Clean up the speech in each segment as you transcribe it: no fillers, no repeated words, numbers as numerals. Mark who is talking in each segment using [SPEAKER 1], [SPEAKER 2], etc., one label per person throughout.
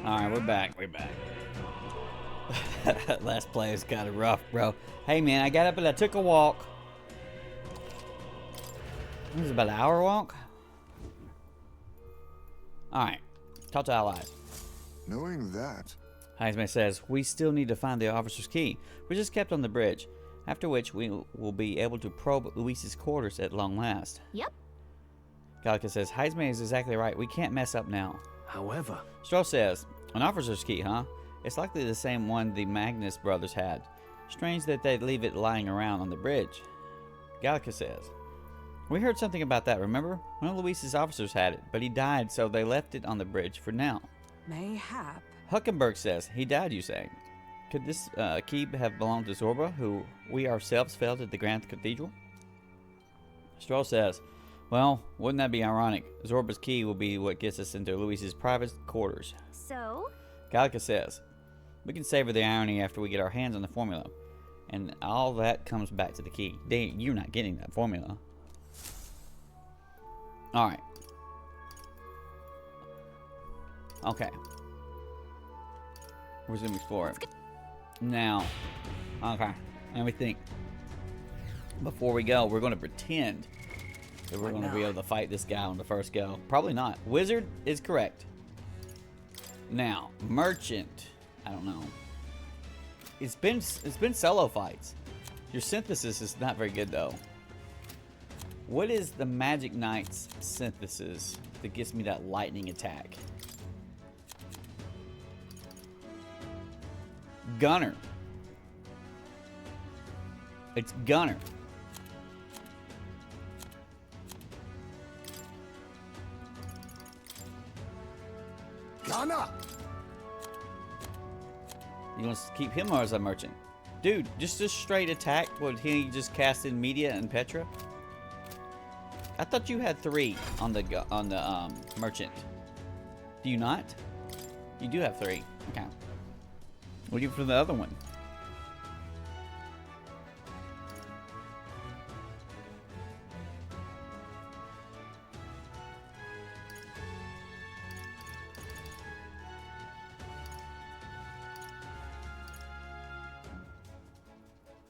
[SPEAKER 1] Alright, we're back. We're back. Last play is kind of rough, bro. Hey, man, I got up and I took a walk. It was about an hour walk. Alright. Talk to allies.
[SPEAKER 2] Knowing that,
[SPEAKER 1] Heisman says, we still need to find the officer's key, which is kept on the bridge, after which we will be able to probe Luis's quarters at long last.
[SPEAKER 3] Yep.
[SPEAKER 1] Gallica says, Heisman is exactly right. We can't mess up now.
[SPEAKER 4] However,
[SPEAKER 1] Stroh says, an officer's key, huh? It's likely the same one the Magnus brothers had. Strange that they'd leave it lying around on the bridge. Gallica says, we heard something about that, remember? One of Luis's officers had it, but he died, so they left it on the bridge for now.
[SPEAKER 5] Mayhap.
[SPEAKER 1] Huckenberg says, he died, you say? Could this key have belonged to Zorba, who we ourselves felled at the Grand Cathedral? Stroh says, well, wouldn't that be ironic? Zorba's key will be what gets us into Luis's private quarters.
[SPEAKER 3] So?
[SPEAKER 1] Gallica says, we can savor the irony after we get our hands on the formula. And all that comes back to the key. You're not getting that formula. Alright. Okay. Resume exploring. Now, okay. Let me think. Before we go, we're going to pretend that we're going to be able to fight this guy on the first go. Probably not. Wizard is correct. Now, merchant. I don't know. It's been solo fights. Your synthesis is not very good though. What is the Magic Knight's synthesis that gives me that lightning attack? Gunner. It's Gunner.
[SPEAKER 2] Ghana!
[SPEAKER 1] You want to keep him or as a merchant? Dude, just a straight attack. Would he just cast in Media and Petra? I thought you had 3 on the merchant. Do you not? You do have 3. Okay. What do you for the other one?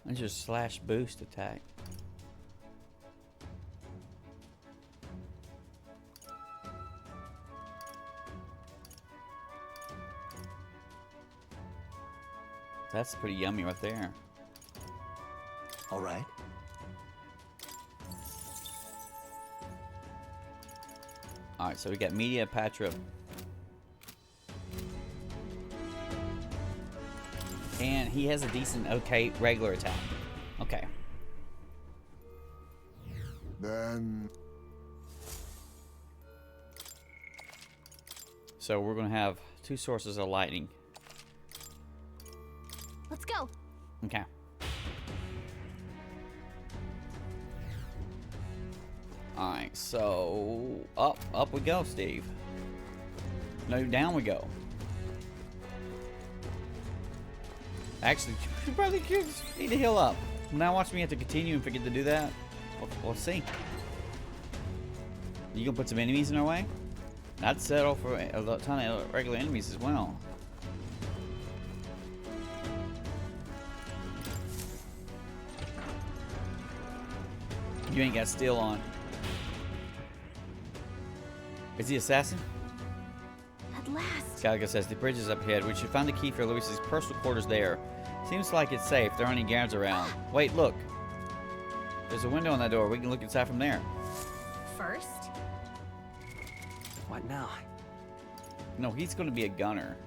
[SPEAKER 1] That's your slash boost attack. That's pretty yummy right there.
[SPEAKER 4] all right.
[SPEAKER 1] Alright, so we got Media, Patra. And he has a decent, okay, regular attack. Okay.
[SPEAKER 2] Then
[SPEAKER 1] So we're going to have 2 sources of lightning.
[SPEAKER 3] Let's go.
[SPEAKER 1] Okay. Alright, so up we go, Steve. No, down we go. Actually, you probably need to heal up. Now watch me have to continue and forget to do that. We'll see. You gonna put some enemies in our way? I'd settle for a ton of regular enemies as well. You ain't got steel on. Is he assassin?
[SPEAKER 3] At last.
[SPEAKER 1] Gallagher says the bridge is up ahead. We should find the key for Luis's personal quarters there. Seems like it's safe. There aren't any guards around. Wait, look. There's a window on that door. We can look inside from there.
[SPEAKER 3] First.
[SPEAKER 4] What now?
[SPEAKER 1] No, he's going to be a gunner.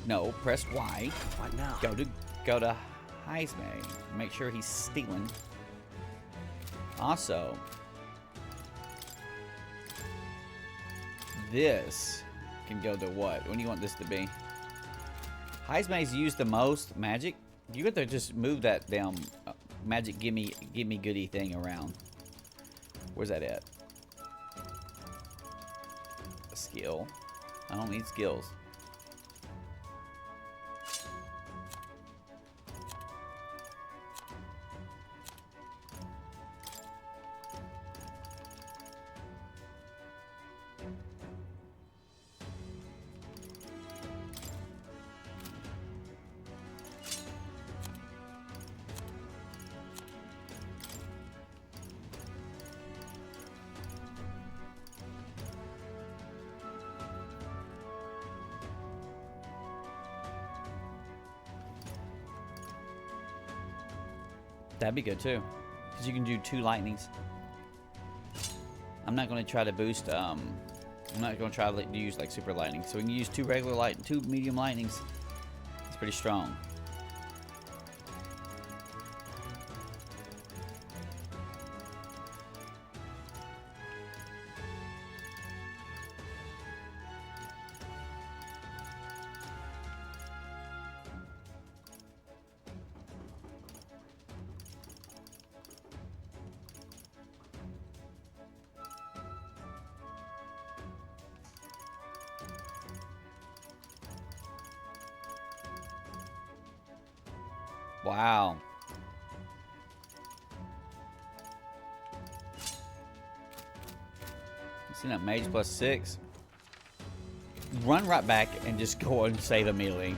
[SPEAKER 1] No, press Y.
[SPEAKER 4] What now?
[SPEAKER 1] Go to Heisman. Make sure he's stealing. Also, this can go to what? What do you want this to be? Heisman's used the most magic. You got to just move that damn magic gimme goodie thing around. Where's that at? A skill. I don't need skills. That'd be good too, because you can do 2 lightnings. I'm not going to try to boost. I'm not going to try to use like super lightning. So we can use 2 medium lightnings. It's pretty strong. Wow. See that mage +6? Run right back and just go and save immediately.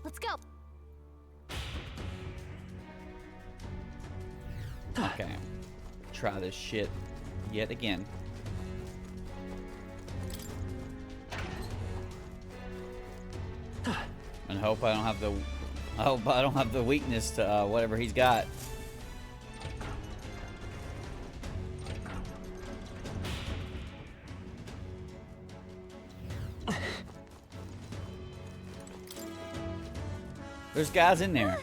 [SPEAKER 3] Let's go.
[SPEAKER 1] Okay. Try this shit yet again. And hope I don't have the weakness to whatever he's got. There's guys in there.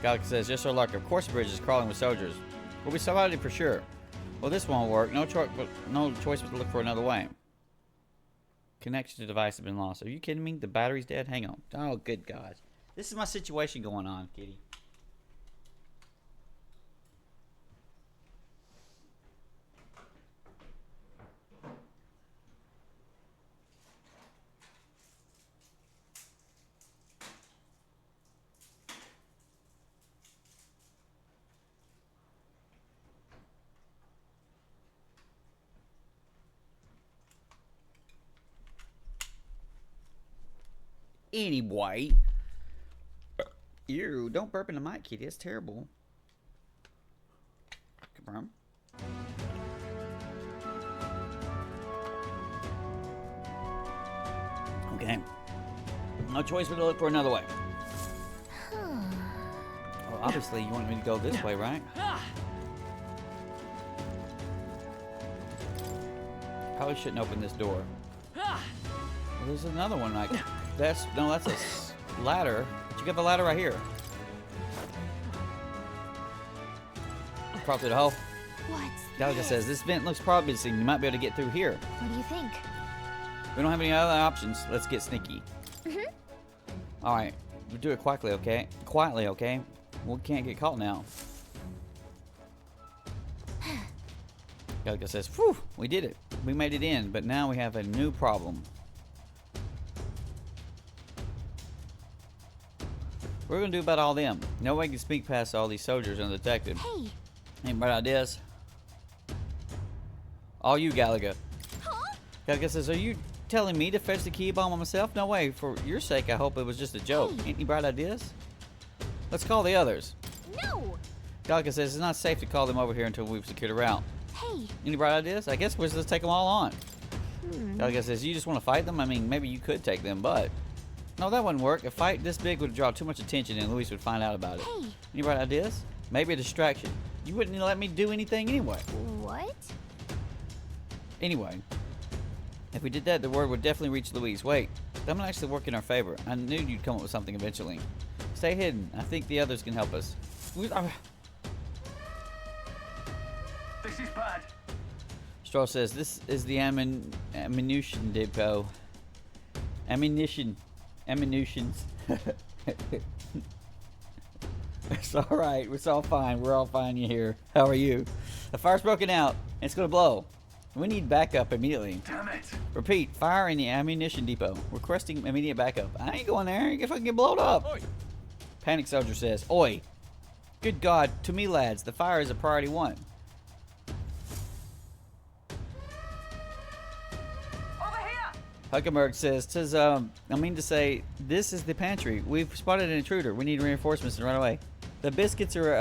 [SPEAKER 1] Galaxy says, "Just so luck. Of course, the bridge is crawling with soldiers. We'll be surviving for sure. Well, this won't work. No choice but to look for another way. Connection to device has been lost. Are you kidding me? The battery's dead. Hang on. Oh, good God. This is my situation going on, kitty." Anyway. Ew, don't burp in the mic, kitty. That's terrible. Confirm. Okay. No choice but to look for another way. Well, obviously you want me to go this way, right? Probably shouldn't open this door. Well, there's another one like that's a ladder. But you got the ladder right here. Prop to the hole.
[SPEAKER 3] What's
[SPEAKER 1] Galaga says this vent looks promising. You might be able to get through here.
[SPEAKER 3] What do you think?
[SPEAKER 1] We don't have any other options. Let's get sneaky. All right, we'll do it quietly, okay? Quietly, okay? We can't get caught now. Galaga says, "Whew, we did it. We made it in, but now we have a new problem. We're gonna do about all them. No way can sneak past all these soldiers undetected.
[SPEAKER 3] Hey.
[SPEAKER 1] Any bright ideas? All you, Galaga."
[SPEAKER 3] Huh?
[SPEAKER 1] Galaga says, "Are you telling me to fetch the key bomb on myself? No way. For your sake, I hope it was just a joke.
[SPEAKER 3] Hey.
[SPEAKER 1] Any bright ideas? Let's call the others."
[SPEAKER 3] No.
[SPEAKER 1] Galaga says, "It's not safe to call them over here until we've secured a route.
[SPEAKER 3] Hey.
[SPEAKER 1] Any bright ideas? I guess we'll just take them all on." Galaga says, "You just want to fight them? I mean, maybe you could take them, but..." "No, that wouldn't work. A fight this big would draw too much attention and Luis would find out about it."
[SPEAKER 3] Hey.
[SPEAKER 1] Any bright ideas? Maybe a distraction. You wouldn't let me do anything anyway.
[SPEAKER 3] What?
[SPEAKER 1] Anyway, if we did that, the word would definitely reach Louise. Wait, that might actually work in our favor. I knew you'd come up with something eventually. Stay hidden. I think the others can help us.
[SPEAKER 4] This is bad.
[SPEAKER 1] Straw says, "This is the ammunition depot. Ammunitions. It's all right. It's all fine. We're all fine here. How are you? The fire's broken out. And it's gonna blow. We need backup immediately.
[SPEAKER 4] Damn it.
[SPEAKER 1] Repeat, fire in the ammunition depot. Requesting immediate backup." I ain't going there. You can fucking get blown up.
[SPEAKER 4] Oi.
[SPEAKER 1] Panic Soldier says, Oi! Good God, to me lads, the fire is a priority 1.
[SPEAKER 4] Over here!
[SPEAKER 1] Huckenberg says, I mean to say, this is the pantry. We've spotted an intruder. We need reinforcements and run away. The biscuits are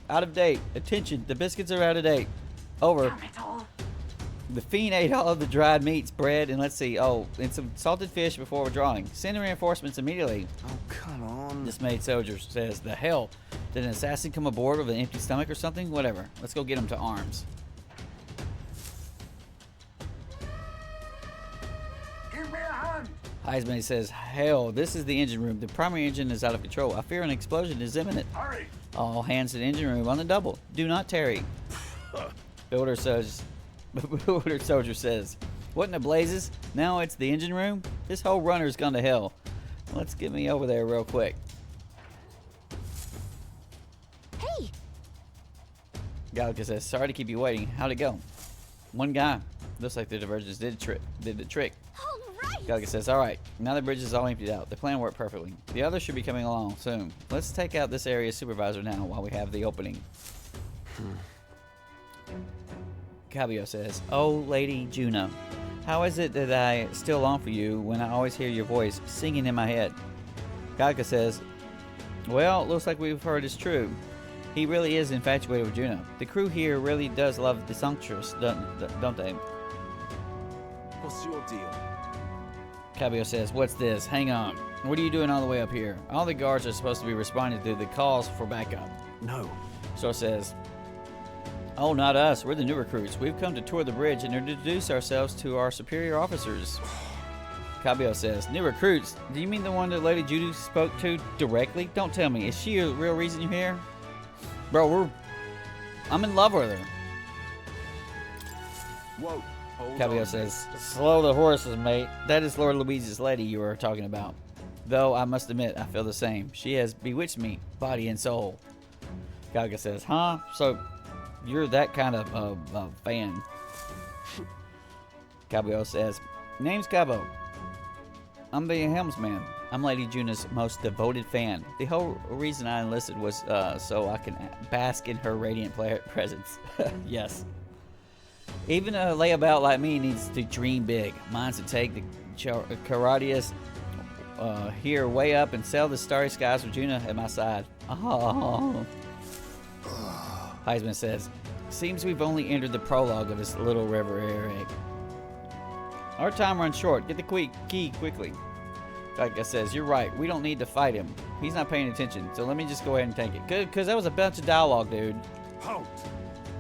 [SPEAKER 1] out of date. Attention, the biscuits are out of date. Over.
[SPEAKER 4] Damn it all.
[SPEAKER 1] The fiend ate all of the dried meats, bread, and let's see, and some salted fish before withdrawing. Send reinforcements immediately.
[SPEAKER 2] Oh, come on.
[SPEAKER 1] Dismayed soldier says, the hell? Did an assassin come aboard with an empty stomach or something? Whatever. Let's go get him to arms.
[SPEAKER 4] Give me a hand.
[SPEAKER 1] Heisman says, hell, this is the engine room. The primary engine is out of control. I fear an explosion is imminent.
[SPEAKER 4] Hurry.
[SPEAKER 1] All hands to the engine room on the double. Do not tarry. Builder soldier says, what in the blazes? Now it's the engine room? This whole runner's gone to hell. Let's get me over there real quick.
[SPEAKER 3] Hey!
[SPEAKER 1] Gallica says, sorry to keep you waiting. How'd it go? One guy. Looks like the divergence did the trick.
[SPEAKER 3] All right!
[SPEAKER 1] Gallica says, alright, now the bridge is all emptied out. The plan worked perfectly. The others should be coming along soon. Let's take out this area's supervisor now while we have the opening. Cabio says, oh, Lady Juno, how is it that I still long for you when I always hear your voice singing in my head? Gallica says, well, looks like we've heard is true. He really is infatuated with Juno. The crew here really does love the songstress, don't they?
[SPEAKER 5] What's your deal?
[SPEAKER 1] Cabio says, what's this? Hang on. What are you doing all the way up here? All the guards are supposed to be responding to the calls for backup.
[SPEAKER 5] No.
[SPEAKER 1] So says, oh, not us. We're the new recruits. We've come to tour the bridge and introduce ourselves to our superior officers. Cabio says, new recruits? Do you mean the one that Lady Judy spoke to directly? Don't tell me. Is she a real reason you're here? Bro, I'm in love with her.
[SPEAKER 5] Whoa. Hold
[SPEAKER 1] Cabio
[SPEAKER 5] on.
[SPEAKER 1] says, slow the horses, mate. That is Lord Louise's lady you were talking about. Though I must admit, I feel the same. She has bewitched me, body and soul. Gaga says, huh? So, you're that kind of fan. Cabio says, name's Cabo. I'm the helmsman. I'm Lady Juna's most devoted fan. The whole reason I enlisted was so I can bask in her radiant presence. Yes. Even a layabout like me needs to dream big. Mine's to take the Charadrius here way up and sail the starry skies with Juna at my side. Oh. Heisman says, seems we've only entered the prologue of this little river area. Our time runs short. Get the key quickly. Like I says, you're right. We don't need to fight him. He's not paying attention. So let me just go ahead and take it. Because that was a bunch of dialogue, dude.
[SPEAKER 5] Halt.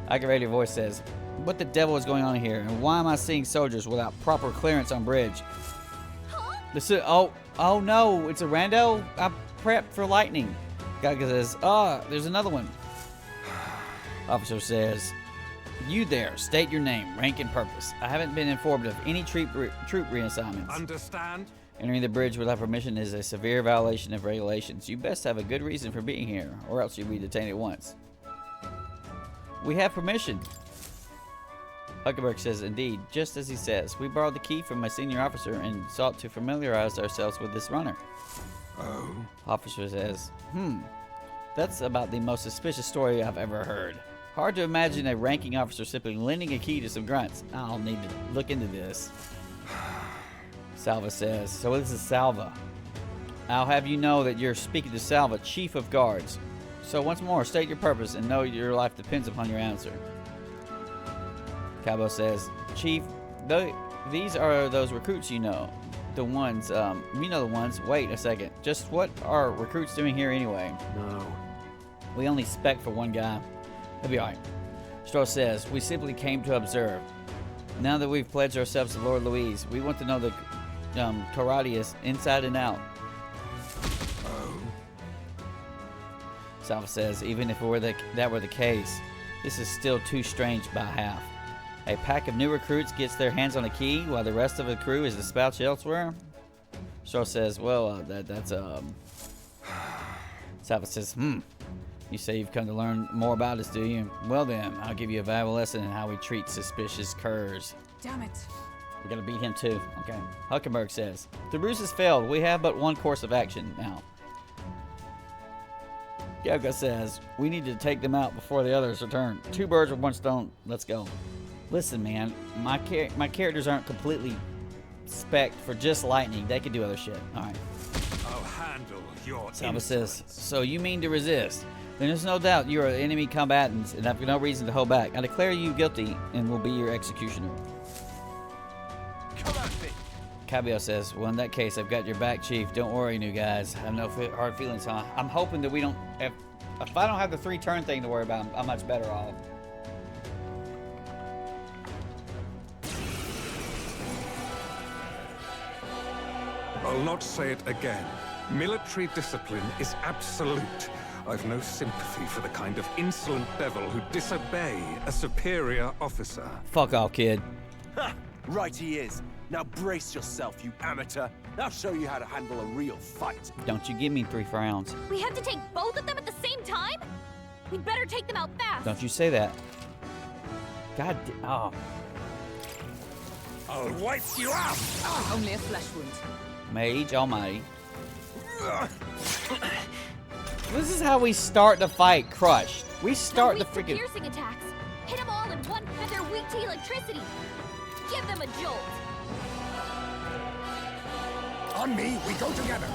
[SPEAKER 1] Aggravated voice says, what the devil is going on here? And why am I seeing soldiers without proper clearance on bridge?
[SPEAKER 3] Huh?
[SPEAKER 1] Oh no, it's a rando? I prepped for lightning. Gaga says, there's another one. Officer says, you there, state your name, rank, and purpose. I haven't been informed of any troop reassignments.
[SPEAKER 5] Understand?
[SPEAKER 1] Entering the bridge without permission is a severe violation of regulations. You best have a good reason for being here, or else you'll be detained at once. We have permission. Huckenberg says, indeed, just as he says. We borrowed the key from my senior officer and sought to familiarize ourselves with this runner.
[SPEAKER 2] Oh?
[SPEAKER 1] Officer says, that's about the most suspicious story I've ever heard. Hard to imagine a ranking officer simply lending a key to some grunts. I'll need to look into this. Salva says, so this is Salva. I'll have you know that you're speaking to Salva, Chief of Guards. So once more, state your purpose and know your life depends upon your answer. Cabo says, Chief, these are those recruits you know. The ones, you know the ones. Wait a second. Just what are recruits doing here anyway?
[SPEAKER 5] No.
[SPEAKER 1] We only spec for one guy. He'll be alright. Stroh says, we simply came to observe. Now that we've pledged ourselves to Lord Louise, we want to know the Charadrius inside and out. Salva says, even if that were the case, this is still too strange by half. A pack of new recruits gets their hands on a key while the rest of the crew is dispatched elsewhere. Stroh says, well, that's Salva says, You say you've come to learn more about us, do you? Well then, I'll give you a valuable lesson in how we treat suspicious curs.
[SPEAKER 3] Damn it.
[SPEAKER 1] We're gonna beat him too. Okay. Huckenberg says, the ruse has failed. We have but one course of action now. Kyoko says, we need to take them out before the others return. 2 birds with 1 stone. Let's go. Listen, man. My characters aren't completely spec'd for just lightning. They can do other shit. All right.
[SPEAKER 5] I'll handle your
[SPEAKER 1] Salva says,
[SPEAKER 5] insolence.
[SPEAKER 1] so you mean to resist? Then there's no doubt you are enemy combatants and have no reason to hold back. I declare you guilty and will be your executioner.
[SPEAKER 5] Come at me.
[SPEAKER 1] Cabello says, well, in that case, I've got your back, Chief. Don't worry, new guys. I have no hard feelings, huh? I'm hoping that we don't... If I don't have the 3-turn thing to worry about, I'm much better off.
[SPEAKER 6] I'll not say it again. Military discipline is absolute. I've no sympathy for the kind of insolent devil who disobey a superior officer.
[SPEAKER 1] Fuck off, kid.
[SPEAKER 5] Ha! Right he is. Now brace yourself, you amateur. I'll show you how to handle a real fight.
[SPEAKER 1] Don't you give me 3 rounds.
[SPEAKER 3] We have to take both of them at the same time? We'd better take them out fast.
[SPEAKER 1] Don't you say that. God oh.
[SPEAKER 6] I'll wipe you out!
[SPEAKER 7] Only a flesh wound.
[SPEAKER 1] Mage Almighty. This is how we start the fight, crushed. We start the
[SPEAKER 3] They're weak to
[SPEAKER 1] freaking...
[SPEAKER 3] piercing attacks. Hit them all in one, and they're weak to electricity. Give them a jolt.
[SPEAKER 4] On me, we go together.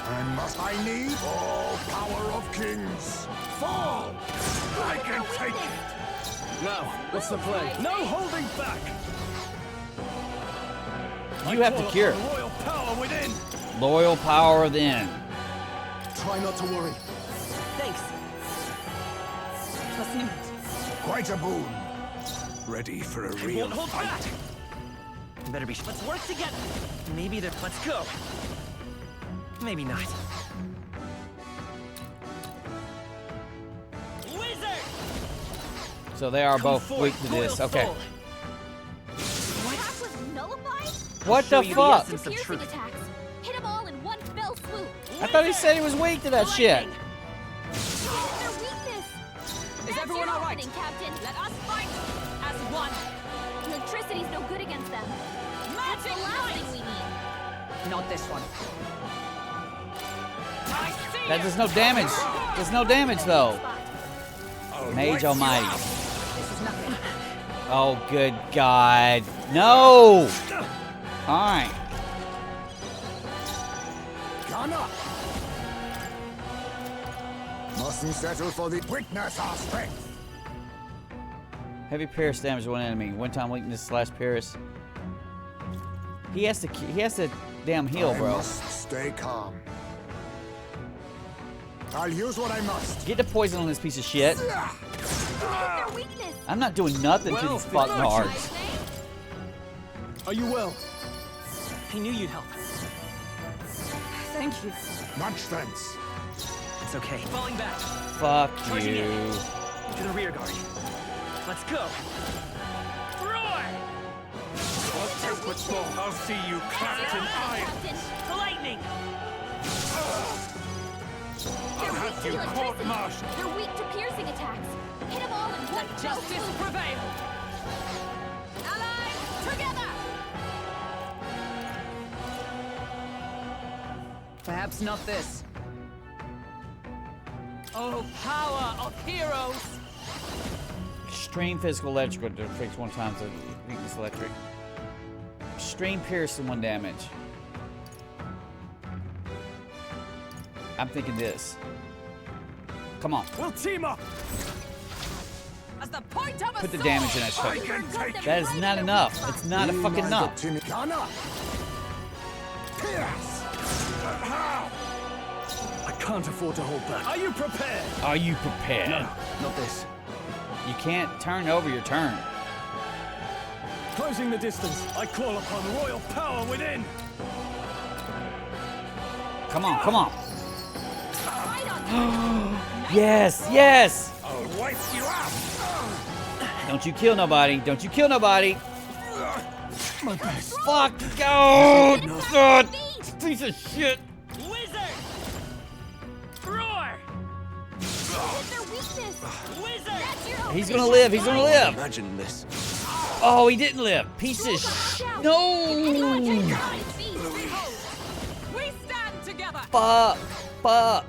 [SPEAKER 4] And must I need all power of kings? Fall! I can take it!
[SPEAKER 5] Now, what's the play? No holding back!
[SPEAKER 1] You have to cure.
[SPEAKER 5] Royal power within!
[SPEAKER 1] Loyal power within.
[SPEAKER 5] Try not to worry.
[SPEAKER 7] Thanks. Was nimmt.
[SPEAKER 4] Quite a boon.
[SPEAKER 6] Ready for a real
[SPEAKER 5] Won't hold
[SPEAKER 6] fight.
[SPEAKER 5] back!
[SPEAKER 8] Better be. Let's work together. Maybe they're. Let's go. Maybe not. Wizard!
[SPEAKER 1] So they are
[SPEAKER 8] Come
[SPEAKER 1] both
[SPEAKER 8] forth,
[SPEAKER 1] weak to this.
[SPEAKER 8] royal
[SPEAKER 1] Okay.
[SPEAKER 8] soul.
[SPEAKER 3] Attack was nullified?
[SPEAKER 1] What
[SPEAKER 8] show
[SPEAKER 1] the
[SPEAKER 8] you the
[SPEAKER 1] fuck?
[SPEAKER 8] essence of
[SPEAKER 3] Piercing
[SPEAKER 8] truth.
[SPEAKER 3] attacks. Hit them all in one fell swoop.
[SPEAKER 1] I thought he said he was weak to that shit.
[SPEAKER 8] Lightning.
[SPEAKER 3] Use their weakness. That's
[SPEAKER 7] everyone
[SPEAKER 3] your
[SPEAKER 7] all right?
[SPEAKER 3] opening, Captain.
[SPEAKER 7] Let us fight as one.
[SPEAKER 3] Electricity's no good against them. That's the last thing we need.
[SPEAKER 7] Not this one. I see
[SPEAKER 1] That
[SPEAKER 7] you.
[SPEAKER 1] does no damage. Does no damage though. Mage Almighty.
[SPEAKER 7] This is nothing.
[SPEAKER 1] Oh, good God. No! Alright.
[SPEAKER 4] Gunner! Mustn't settle for the witness our strength.
[SPEAKER 1] Heavy Pierce damage to one enemy. One-time weakness / Pierce. He has to damn heal,
[SPEAKER 4] I
[SPEAKER 1] bro.
[SPEAKER 4] must stay calm. I'll use what I must.
[SPEAKER 1] Get the poison on this piece of shit.
[SPEAKER 3] Use their weakness.
[SPEAKER 1] I'm not doing nothing to these fucking hearts.
[SPEAKER 5] Are you well?
[SPEAKER 8] I knew you'd help.
[SPEAKER 7] Thank you.
[SPEAKER 4] Much thanks.
[SPEAKER 8] It's okay. Falling back.
[SPEAKER 1] Fuck
[SPEAKER 8] Charging
[SPEAKER 1] you.
[SPEAKER 8] in. To the rear guard. Let's go. Roar!
[SPEAKER 6] I'll see you clapped in iron.
[SPEAKER 3] Captain.
[SPEAKER 8] The lightning!
[SPEAKER 3] They're weak
[SPEAKER 6] have
[SPEAKER 3] to
[SPEAKER 6] you
[SPEAKER 3] electricity.
[SPEAKER 6] court-martialed.
[SPEAKER 3] They're weak to piercing attacks. Hit them all in one fell
[SPEAKER 7] Justice
[SPEAKER 3] swoop.
[SPEAKER 7] prevail.
[SPEAKER 3] Allies, together.
[SPEAKER 7] Perhaps not this. Oh, power of heroes!
[SPEAKER 1] Extreme physical electrical defeats 1 time to weakness electric. Extreme pierce and 1 damage. I'm thinking this. Come on.
[SPEAKER 5] We'll team up!
[SPEAKER 7] As the point of a
[SPEAKER 1] Put the
[SPEAKER 7] sword.
[SPEAKER 1] damage in that
[SPEAKER 4] I
[SPEAKER 1] shit.
[SPEAKER 4] can take it.
[SPEAKER 1] That is not enough. It's not a fucking enough.
[SPEAKER 4] Gunner! Pierce! How?
[SPEAKER 5] I can't afford to hold back. Are you prepared?
[SPEAKER 1] Are you prepared?
[SPEAKER 5] No, not this.
[SPEAKER 1] You can't turn over your turn.
[SPEAKER 5] Closing the distance, I call upon royal power within.
[SPEAKER 1] Come on, come on.
[SPEAKER 3] Right on.
[SPEAKER 1] Yes, yes.
[SPEAKER 6] I'll wipe you out!
[SPEAKER 1] Don't you kill nobody. Don't you kill nobody.
[SPEAKER 5] My best.
[SPEAKER 1] Fuck. Go. God. Piece of shit.
[SPEAKER 8] Wizard! Roar!
[SPEAKER 3] Use their weakness.
[SPEAKER 8] Wizard!
[SPEAKER 3] That's your
[SPEAKER 1] He's
[SPEAKER 3] opening,
[SPEAKER 1] gonna live. He's
[SPEAKER 3] Captain.
[SPEAKER 1] gonna live.
[SPEAKER 5] Imagine this.
[SPEAKER 1] Oh, he didn't live. Piece of
[SPEAKER 3] Watch out.
[SPEAKER 1] No.
[SPEAKER 3] Anyone take your eyes, feet.
[SPEAKER 7] We stand together.
[SPEAKER 1] Fuck. Fuck.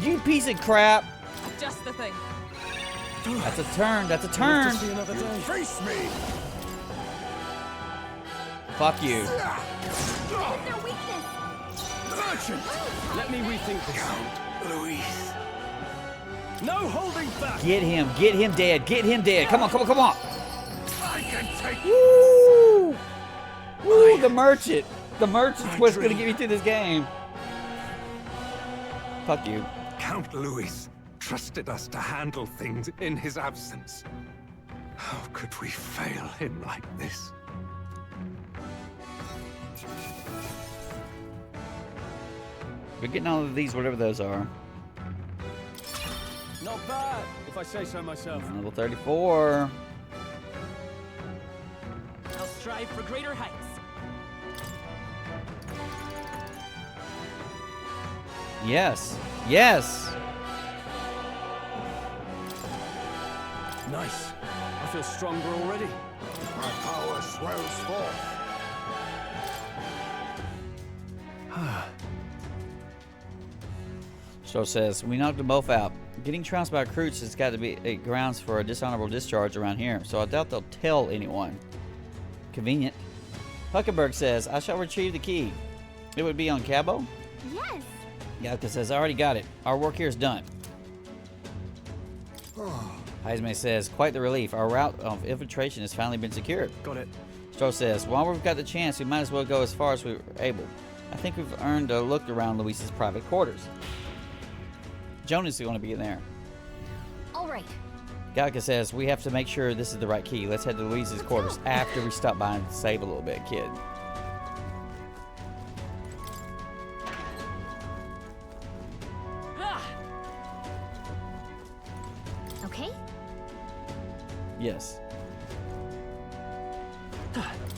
[SPEAKER 1] You piece of crap.
[SPEAKER 7] Just the thing.
[SPEAKER 1] That's a turn. That's a turn.
[SPEAKER 5] See another day.
[SPEAKER 4] Face me!
[SPEAKER 1] Fuck you.
[SPEAKER 3] Hit their weakness.
[SPEAKER 4] Merchant!
[SPEAKER 5] Let me rethink this.
[SPEAKER 4] Luis.
[SPEAKER 5] No holding back.
[SPEAKER 1] Get him. Get him dead. Get him dead. Come on, come on, come on.
[SPEAKER 4] I can take
[SPEAKER 1] Woo! Woo, the merchant. The merchant's what's going to get me through this game. Fuck you.
[SPEAKER 6] Count Louis trusted us to handle things in his absence. How could we fail him like this?
[SPEAKER 1] We're getting all of these, whatever those are.
[SPEAKER 5] Not bad, if I say so myself.
[SPEAKER 1] Level 34.
[SPEAKER 8] I'll strive for greater heights.
[SPEAKER 1] Yes. Yes.
[SPEAKER 5] Nice. I feel stronger already.
[SPEAKER 4] my power swells forth.
[SPEAKER 1] So says, we knocked them both out. Getting trounced by recruits has got to be grounds for a dishonorable discharge around here, so I doubt they'll tell anyone. Convenient. Huckenberg says, I shall retrieve the key. It would be on Cabo?
[SPEAKER 3] Yes.
[SPEAKER 1] Galka says, I already got it. Our work here is done. Heisman says, quite the relief. Our route of infiltration has finally been secured.
[SPEAKER 5] Got it.
[SPEAKER 1] Stroh says, while we've got the chance, we might as well go as far as we're able. I think we've earned a look around Luis's private quarters. Jonas is going to be in there.
[SPEAKER 3] All right.
[SPEAKER 1] Galka says, we have to make sure this is the right key. Let's head to Luis's quarters after we stop by and save a little bit, kid.
[SPEAKER 3] Okay.
[SPEAKER 1] Yes.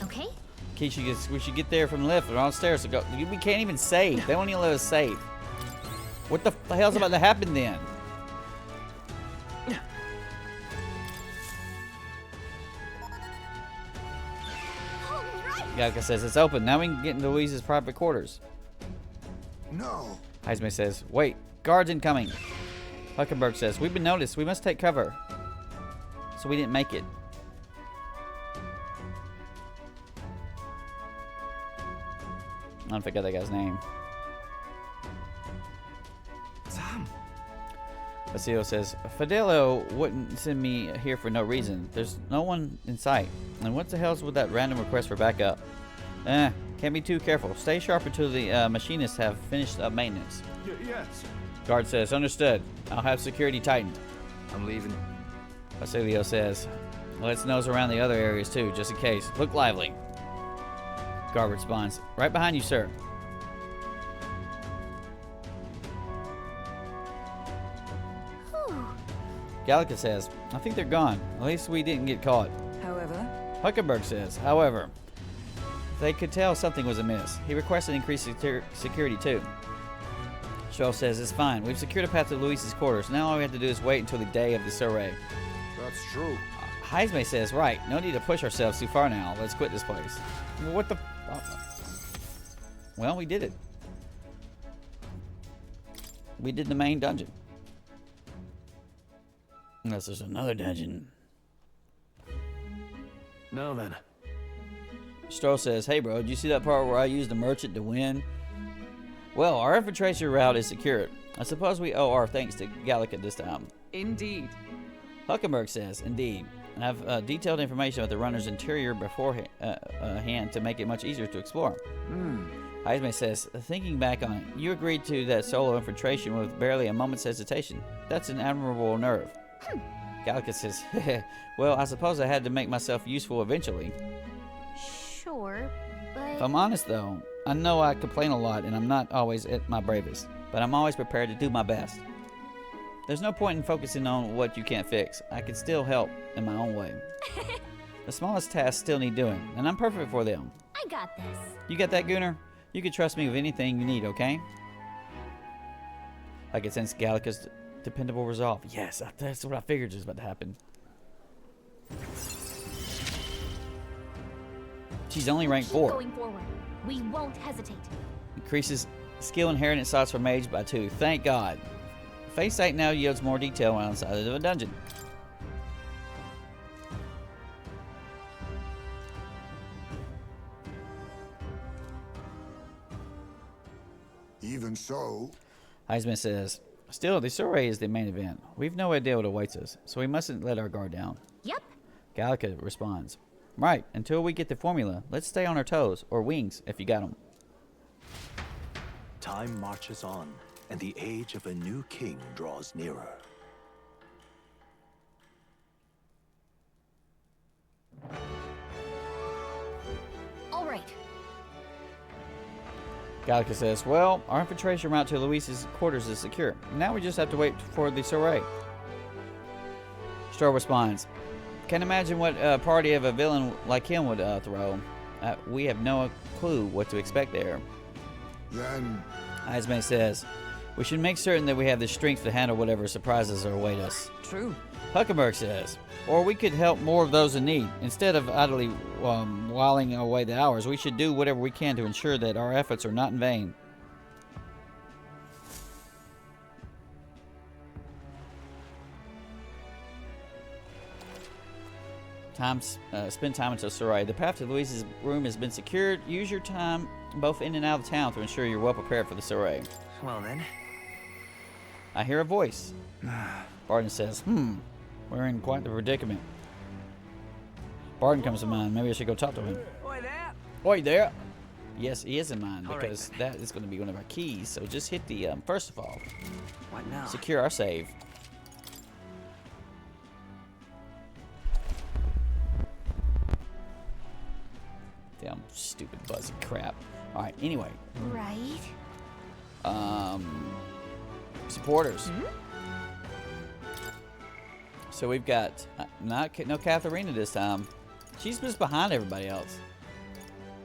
[SPEAKER 3] Okay.
[SPEAKER 1] Keisha, we should get there from the lift or downstairs to go. We can't even save. They won't even let us save. What the hell's about to happen then?
[SPEAKER 3] All right.
[SPEAKER 1] Galka says, it's open. Now we can get into Luis's private quarters.
[SPEAKER 4] No.
[SPEAKER 1] Heisman says, wait, guards incoming. Huckenberg says, we've been noticed. We must take cover. So we didn't make it. I don't forget that guy's name.
[SPEAKER 6] Sam.
[SPEAKER 1] Basilio says, Fidelio wouldn't send me here for no reason. There's no one in sight. And what the hell's with that random request for backup? Can't be too careful. Stay sharp until the machinists have finished up maintenance.
[SPEAKER 5] Yes.
[SPEAKER 1] Guard says, understood. I'll have security tightened.
[SPEAKER 2] I'm leaving.
[SPEAKER 1] Basilio says, let's nose around the other areas too, just in case. Look lively. Guard responds, right behind you, sir.
[SPEAKER 3] Whew.
[SPEAKER 1] Gallica says, I think they're gone. At least we didn't get caught.
[SPEAKER 7] However,
[SPEAKER 1] Huckenberg says, however, they could tell something was amiss. He requested increased security too. Stroh says, it's fine. We've secured a path to Luis's quarters. Now all we have to do is wait until the day of the soiree.
[SPEAKER 4] That's true.
[SPEAKER 1] Heisman says, right, no need to push ourselves too far now. Let's quit this place. What the... Well, we did it. We did the main dungeon. Unless there's another dungeon.
[SPEAKER 5] Now then.
[SPEAKER 1] Stroh says, hey bro, did you see that part where I used the merchant to win? Well, our infiltration route is secured. I suppose we owe our thanks to Gallica this time.
[SPEAKER 7] indeed.
[SPEAKER 1] Huckenberg says, indeed. I have detailed information about the runner's interior beforehand to make it much easier to explore. Heisman says, thinking back on it, you agreed to that solo infiltration with barely a moment's hesitation. That's an admirable nerve. Gallica says, well, I suppose I had to make myself useful eventually.
[SPEAKER 3] Sure, but
[SPEAKER 1] If I'm honest though, I know I complain a lot and I'm not always at my bravest, but I'm always prepared to do my best. There's no point in focusing on what you can't fix. I can still help in my own way. The smallest tasks still need doing, and I'm perfect for them.
[SPEAKER 3] I got this.
[SPEAKER 1] You got that, Gunnar? You can trust me with anything you need, okay? I can sense Gallica's dependable resolve. Yes, that's what I figured was about to happen. She's only ranked
[SPEAKER 3] Keep
[SPEAKER 1] 4.
[SPEAKER 3] going forward. We won't hesitate.
[SPEAKER 1] Increases skill inheritance slots for mage by 2. Thank God. Face sight now yields more detail when outside of a dungeon.
[SPEAKER 4] Even so,
[SPEAKER 1] Heisman says, still, the soiree is the main event. We've no idea what awaits us, so we mustn't let our guard down.
[SPEAKER 3] Yep.
[SPEAKER 1] Gallica responds, right, until we get the formula, let's stay on our toes, or wings, if you got them.
[SPEAKER 9] Time marches on, and the age of a new king draws nearer.
[SPEAKER 3] All right.
[SPEAKER 1] Gallica says, well, our infiltration route to Luis's quarters is secure. Now we just have to wait for the soiree. Stroh responds, can't imagine what a party of a villain like him would throw. We have no clue what to expect there.
[SPEAKER 4] then
[SPEAKER 1] Heisman says, we should make certain that we have the strength to handle whatever surprises await us.
[SPEAKER 7] True.
[SPEAKER 1] Huckenberg says, or we could help more of those in need. Instead of idly whiling away the hours, we should do whatever we can to ensure that our efforts are not in vain. Spend time until soiree. The path to Luis's room has been secured. Use your time both in and out of town to ensure you're well prepared for the soiree.
[SPEAKER 8] Well then.
[SPEAKER 1] I hear a voice. Barton says, we're in quite the predicament. Barton comes to mind. Maybe I should go talk to him.
[SPEAKER 8] Oi there!
[SPEAKER 1] Oi there! Yes, he is in mind
[SPEAKER 8] All right.
[SPEAKER 1] because that is going to be one of our keys. So just hit the, first of all,
[SPEAKER 8] What now?
[SPEAKER 1] secure our save. Damn stupid buzzy crap. Alright, anyway.
[SPEAKER 3] Right.
[SPEAKER 1] Supporters. So we've got no Katharina this time. She's just behind everybody else.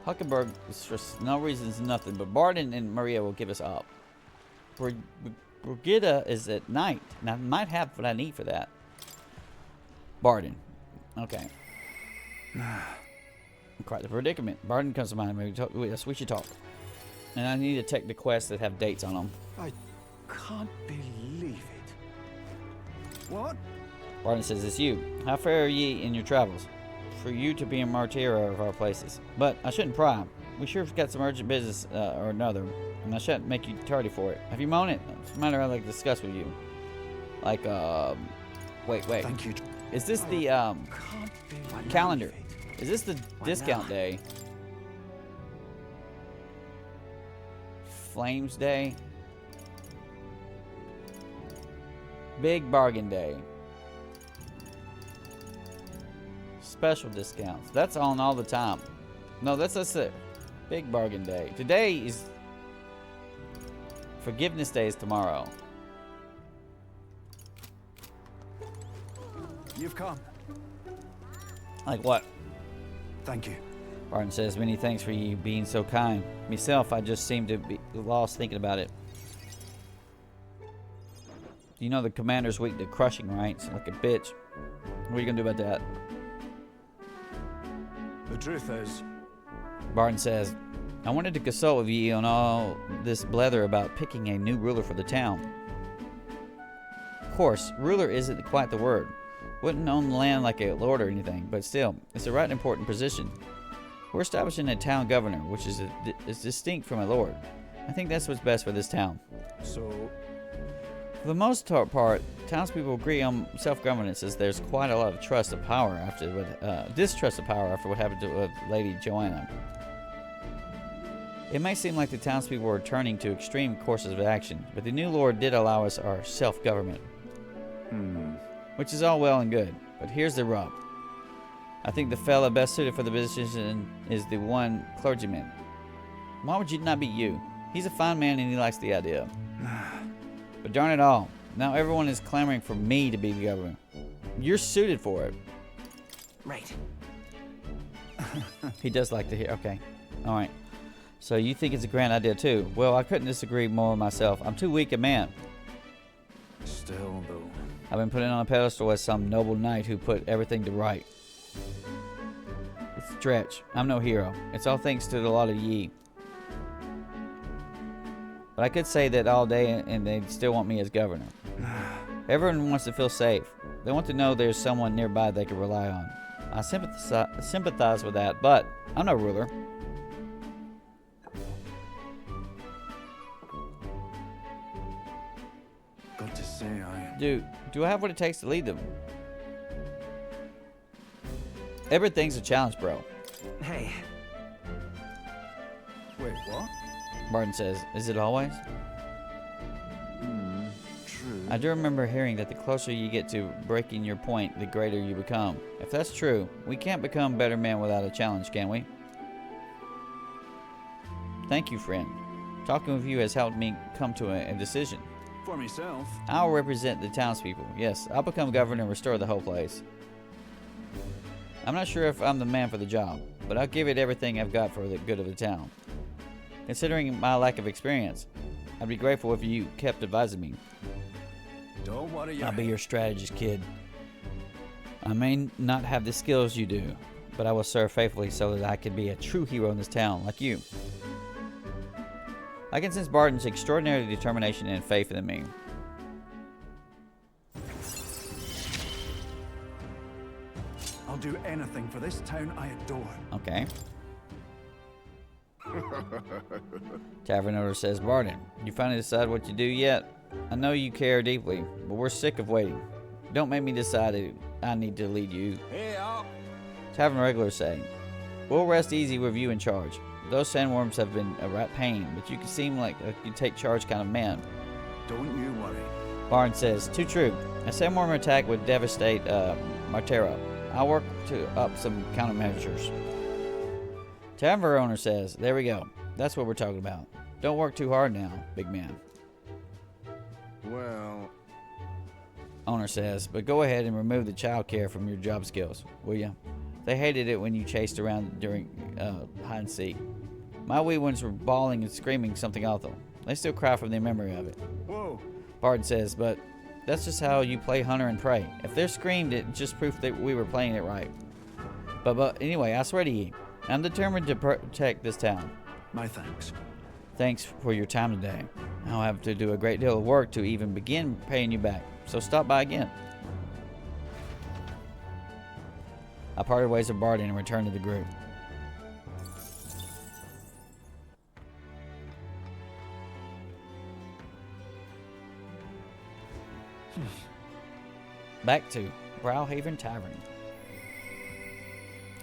[SPEAKER 1] Huckenberg is for no reasons, nothing. But Barton and Maria will give us up. Brigida is at night. Now, I might have what I need for that. Barton. Okay. Quite the predicament. Barton comes to mind. We should talk. And I need to take the quests that have dates on them.
[SPEAKER 9] I can't believe it.
[SPEAKER 4] what?
[SPEAKER 1] Barton says, it's you. How far are ye in your travels? For you to be a martyr of our places. But I shouldn't pry. We sure have got some urgent business or another, and I shouldn't make you tardy for it. Have you mown it? It's a matter I'd like to discuss with you. Like, wait.
[SPEAKER 9] Thank you.
[SPEAKER 1] Is this the,
[SPEAKER 9] Can't believe
[SPEAKER 1] calendar?
[SPEAKER 9] it.
[SPEAKER 1] Is this the discount day? Flames Day? Big Bargain Day. Special discounts. That's on all the time. No, that's it. Big Bargain Day. Today is Forgiveness Day is tomorrow.
[SPEAKER 9] You've come.
[SPEAKER 1] Like what?
[SPEAKER 9] Thank you.
[SPEAKER 1] Barton says, many thanks for you being so kind. Myself, I just seem to be lost thinking about it. You know the commander's weak to crushing, right? So like a bitch. What are you gonna do about that?
[SPEAKER 9] The truth is,
[SPEAKER 1] Barton says, I wanted to consult with you on all this blether about picking a new ruler for the town. Of course, ruler isn't quite the word. Wouldn't own the land like a lord or anything, but still, it's a right important position. We're establishing a town governor, which is distinct from a lord. I think that's what's best for this town.
[SPEAKER 9] so
[SPEAKER 1] For the most part, townspeople agree on self-governance, as there's quite a lot of trust of power after distrust of power after what happened to Lady Joanna. It may seem like the townspeople are turning to extreme courses of action, but the new lord did allow us our self-government. Which is all well and good, but here's the rub. I think the fella best suited for the position is the one clergyman. Why would it not be you? He's a fine man and he likes the idea. But darn it all, now everyone is clamoring for me to be the governor. You're suited for it.
[SPEAKER 8] Right.
[SPEAKER 1] He does like to hear. Okay. All right. So you think it's a grand idea too? Well, I couldn't disagree more myself. I'm too weak a man.
[SPEAKER 9] still though.
[SPEAKER 1] I've been put on a pedestal as some noble knight who put everything to right. It's a stretch. I'm no hero. It's all thanks to the lot of ye. But I could say that all day and they'd still want me as governor. Everyone wants to feel safe. They want to know there's someone nearby they can rely on. I sympathize with that, but I'm no ruler.
[SPEAKER 2] Got to say,
[SPEAKER 1] Do I have what it takes to lead them? Everything's a challenge, bro.
[SPEAKER 8] Hey,
[SPEAKER 2] Wait, what?
[SPEAKER 1] Barton says, is it always?
[SPEAKER 2] True.
[SPEAKER 1] I do remember hearing that the closer you get to breaking your point, the greater you become. If that's true, we can't become better men without a challenge, can we? Thank you, friend. Talking with you has helped me come to a decision.
[SPEAKER 2] For myself.
[SPEAKER 1] I'll represent the townspeople. Yes, I'll become governor and restore the whole place. I'm not sure if I'm the man for the job, but I'll give it everything I've got for the good of the town. Considering my lack of experience, I'd be grateful if you kept advising me.
[SPEAKER 2] Don't worry your
[SPEAKER 1] I'll be your strategist, kid. I may not have the skills you do, but I will serve faithfully so that I can be a true hero in this town, like you. I can sense Barton's extraordinary determination and faith in me.
[SPEAKER 2] I'll do anything for this town I adore.
[SPEAKER 1] Okay. Tavern owner says, Barton, you finally decide what you do yet? I know you care deeply, but we're sick of waiting. Don't make me decide I need to lead you.
[SPEAKER 2] Hey, up.
[SPEAKER 1] Tavern regulars say, we'll rest easy with you in charge. Those sandworms have been a rat pain, but you can seem like a you take charge kind of man.
[SPEAKER 2] Don't you worry.
[SPEAKER 1] Barton says, too true. A sandworm attack would devastate Martera. I'll work to up some countermeasures. Tavern owner says, there we go. That's what we're talking about. Don't work too hard now, big man.
[SPEAKER 2] Well,
[SPEAKER 1] Owner says, but go ahead and remove the child care from your job skills, will you? They hated it when you chased around during hide and seek. My wee ones were bawling and screaming something awful. They still cry from the memory of it.
[SPEAKER 2] whoa.
[SPEAKER 1] Barton says, but that's just how you play hunter and prey. If they screamed, it's just proof that we were playing it right. But anyway, I swear to you, I'm determined to protect this town.
[SPEAKER 2] My thanks.
[SPEAKER 1] Thanks for your time today. I'll have to do a great deal of work to even begin paying you back, so stop by again. I parted ways with Barton and returned to the group. Back to Browhaven Tavern.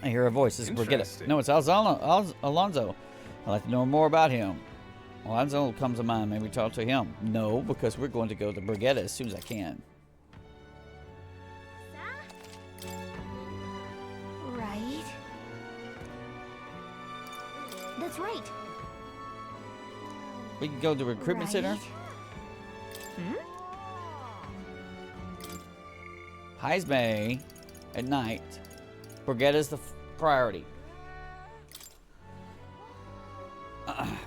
[SPEAKER 1] I hear a voice. This is Brigitte.
[SPEAKER 6] Interesting.
[SPEAKER 1] No, it's Alonzo. I'd like to know more about him. Alonzo comes to mind. Maybe talk to him. No, because we're going to go to Brigitte as soon as I can.
[SPEAKER 3] Right. That's right.
[SPEAKER 1] We can go to the recruitment center. Heismay at night. Brigitte's the priority.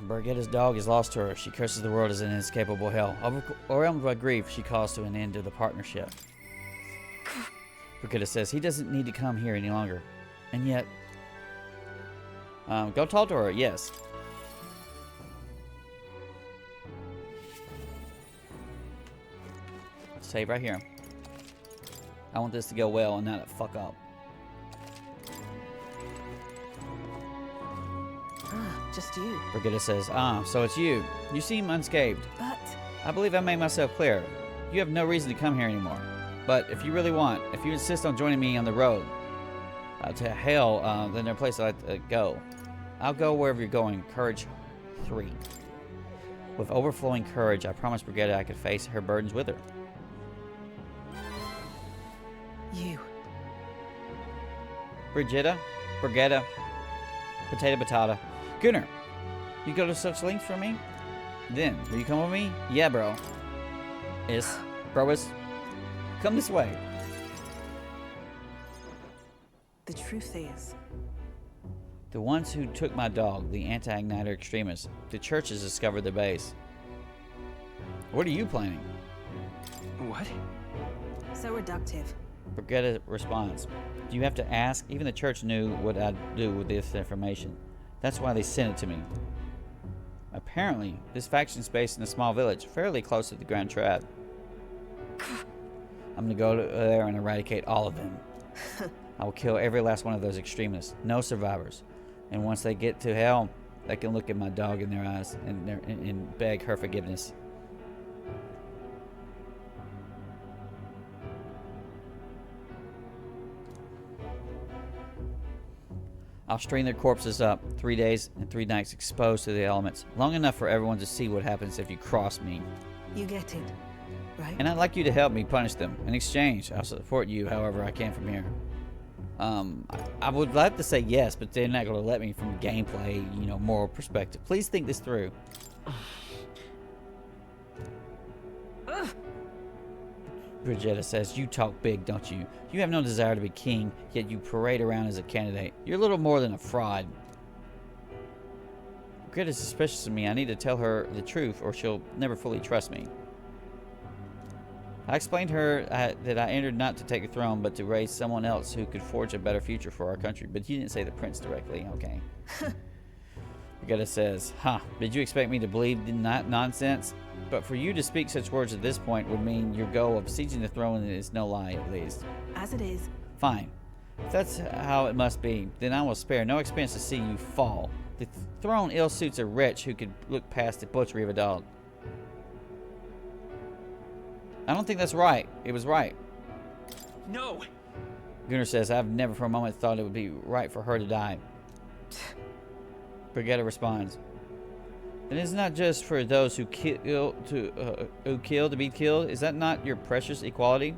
[SPEAKER 1] Brigitte's dog is lost to her. She curses the world as an inescapable hell. Overwhelmed by grief, she calls to an end to the partnership. Brigitte says he doesn't need to come here any longer. And yet... go talk to her, yes. Save right here. I want this to go well and not to fuck up.
[SPEAKER 7] Just you.
[SPEAKER 1] Brigitte says, so it's you. You seem unscathed.
[SPEAKER 7] But
[SPEAKER 1] I believe I made myself clear. You have no reason to come here anymore. But if you really want, if you insist on joining me on the road to hell, then there are places I'd like to go. I'll go wherever you're going. Courage 3. With overflowing courage, I promised Brigitte I could face her burdens with her.
[SPEAKER 7] you.
[SPEAKER 1] Brigitte, potato batata. Gunnar, you go to such lengths for me? Then, will you come with me? Yeah, bro. Brois, come this way.
[SPEAKER 7] The truth is,
[SPEAKER 1] The ones who took my dog, the anti-igniter extremists, the church has discovered the base. What are you planning?
[SPEAKER 8] What?
[SPEAKER 7] so reductive.
[SPEAKER 1] Brigitte responds, do you have to ask? Even the church knew what I'd do with this information. That's why they sent it to me. Apparently, this faction's based in a small village, fairly close to the Grand Trad. I'm gonna go there and eradicate all of them. I will kill every last one of those extremists. No survivors. And once they get to hell, they can look at my dog in their eyes and beg her forgiveness. I'll string their corpses up 3 days and 3 nights exposed to the elements, long enough for everyone to see what happens if you cross me.
[SPEAKER 7] You get it, right?
[SPEAKER 1] And I'd like you to help me punish them. In exchange, I'll support you however I can from here. I would like to say yes, but they're not going to let me from a gameplay, moral perspective. Please think this through. Brigetta says, you talk big, don't you? You have no desire to be king, yet you parade around as a candidate. You're little more than a fraud. Brigitta's suspicious of me. I need to tell her the truth, or she'll never fully trust me. I explained to her that I entered not to take the throne, but to raise someone else who could forge a better future for our country. But you didn't say the prince directly. Okay. Brigetta says, did you expect me to believe that nonsense? But for you to speak such words at this point would mean your goal of sieging the throne is no lie, at least.
[SPEAKER 7] As it is.
[SPEAKER 1] Fine. If that's how it must be, then I will spare no expense to see you fall. The throne ill suits a wretch who could look past the butchery of a dog. I don't think that's right. It was right.
[SPEAKER 8] No!
[SPEAKER 1] Gunnar says, I've never for a moment thought it would be right for her to die. Brigetta responds, and it's not just for those who kill to be killed. Is that not your precious equality?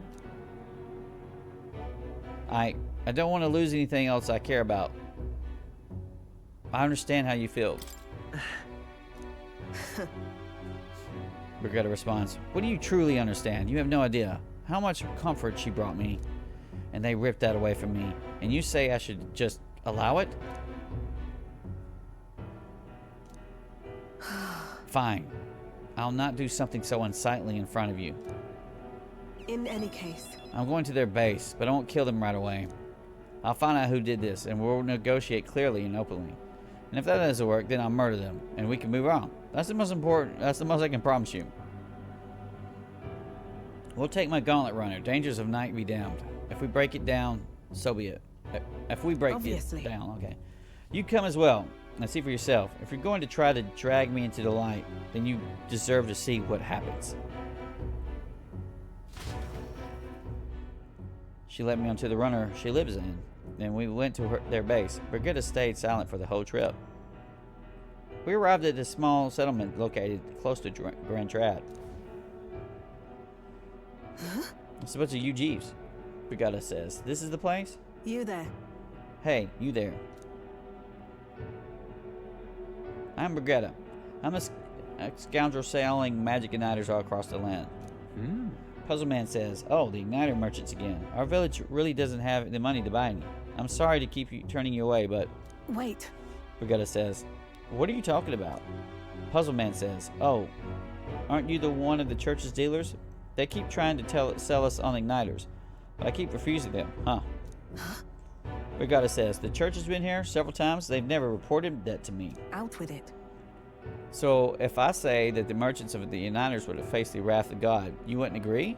[SPEAKER 1] I don't want to lose anything else I care about. I understand how you feel. Brigetta responds, what do you truly understand? You have no idea how much comfort she brought me, and they ripped that away from me. And you say I should just allow it? Fine. I'll not do something so unsightly in front of you.
[SPEAKER 7] In any case.
[SPEAKER 1] I'm going to their base, but I won't kill them right away. I'll find out who did this, and we'll negotiate clearly and openly. And if that doesn't work, then I'll murder them, and we can move on. That's the most important. That's the most I can promise you. We'll take my gauntlet runner. Dangers of night be damned. If we break it down, so be it. If we break it down, okay. You come as well. Now see for yourself. If you're going to try to drag me into the light, then you deserve to see what happens. She let me onto the runner she lives in, and we went to their base. Brigetta stayed silent for the whole trip. We arrived at a small settlement located close to Grand Trad.
[SPEAKER 7] Huh?
[SPEAKER 1] It's a bunch of UGs, Brigetta says. This is the place?
[SPEAKER 7] You there.
[SPEAKER 1] Hey, you there. I'm Brigetta. I'm a scoundrel selling magic igniters all across the land. Puzzle Man says, oh, the igniter merchants again. Our village really doesn't have the money to buy any. I'm sorry to keep turning you away, but...
[SPEAKER 7] Wait.
[SPEAKER 1] Brigetta says, what are you talking about? Puzzle Man says, oh, aren't you the one of the church's dealers? They keep trying to sell us on igniters, but I keep refusing them, huh? Brigetta says, the church has been here several times. They've never reported that to me.
[SPEAKER 7] Out with it.
[SPEAKER 1] So, if I say that the merchants of the igniters would have faced the wrath of God, you wouldn't agree?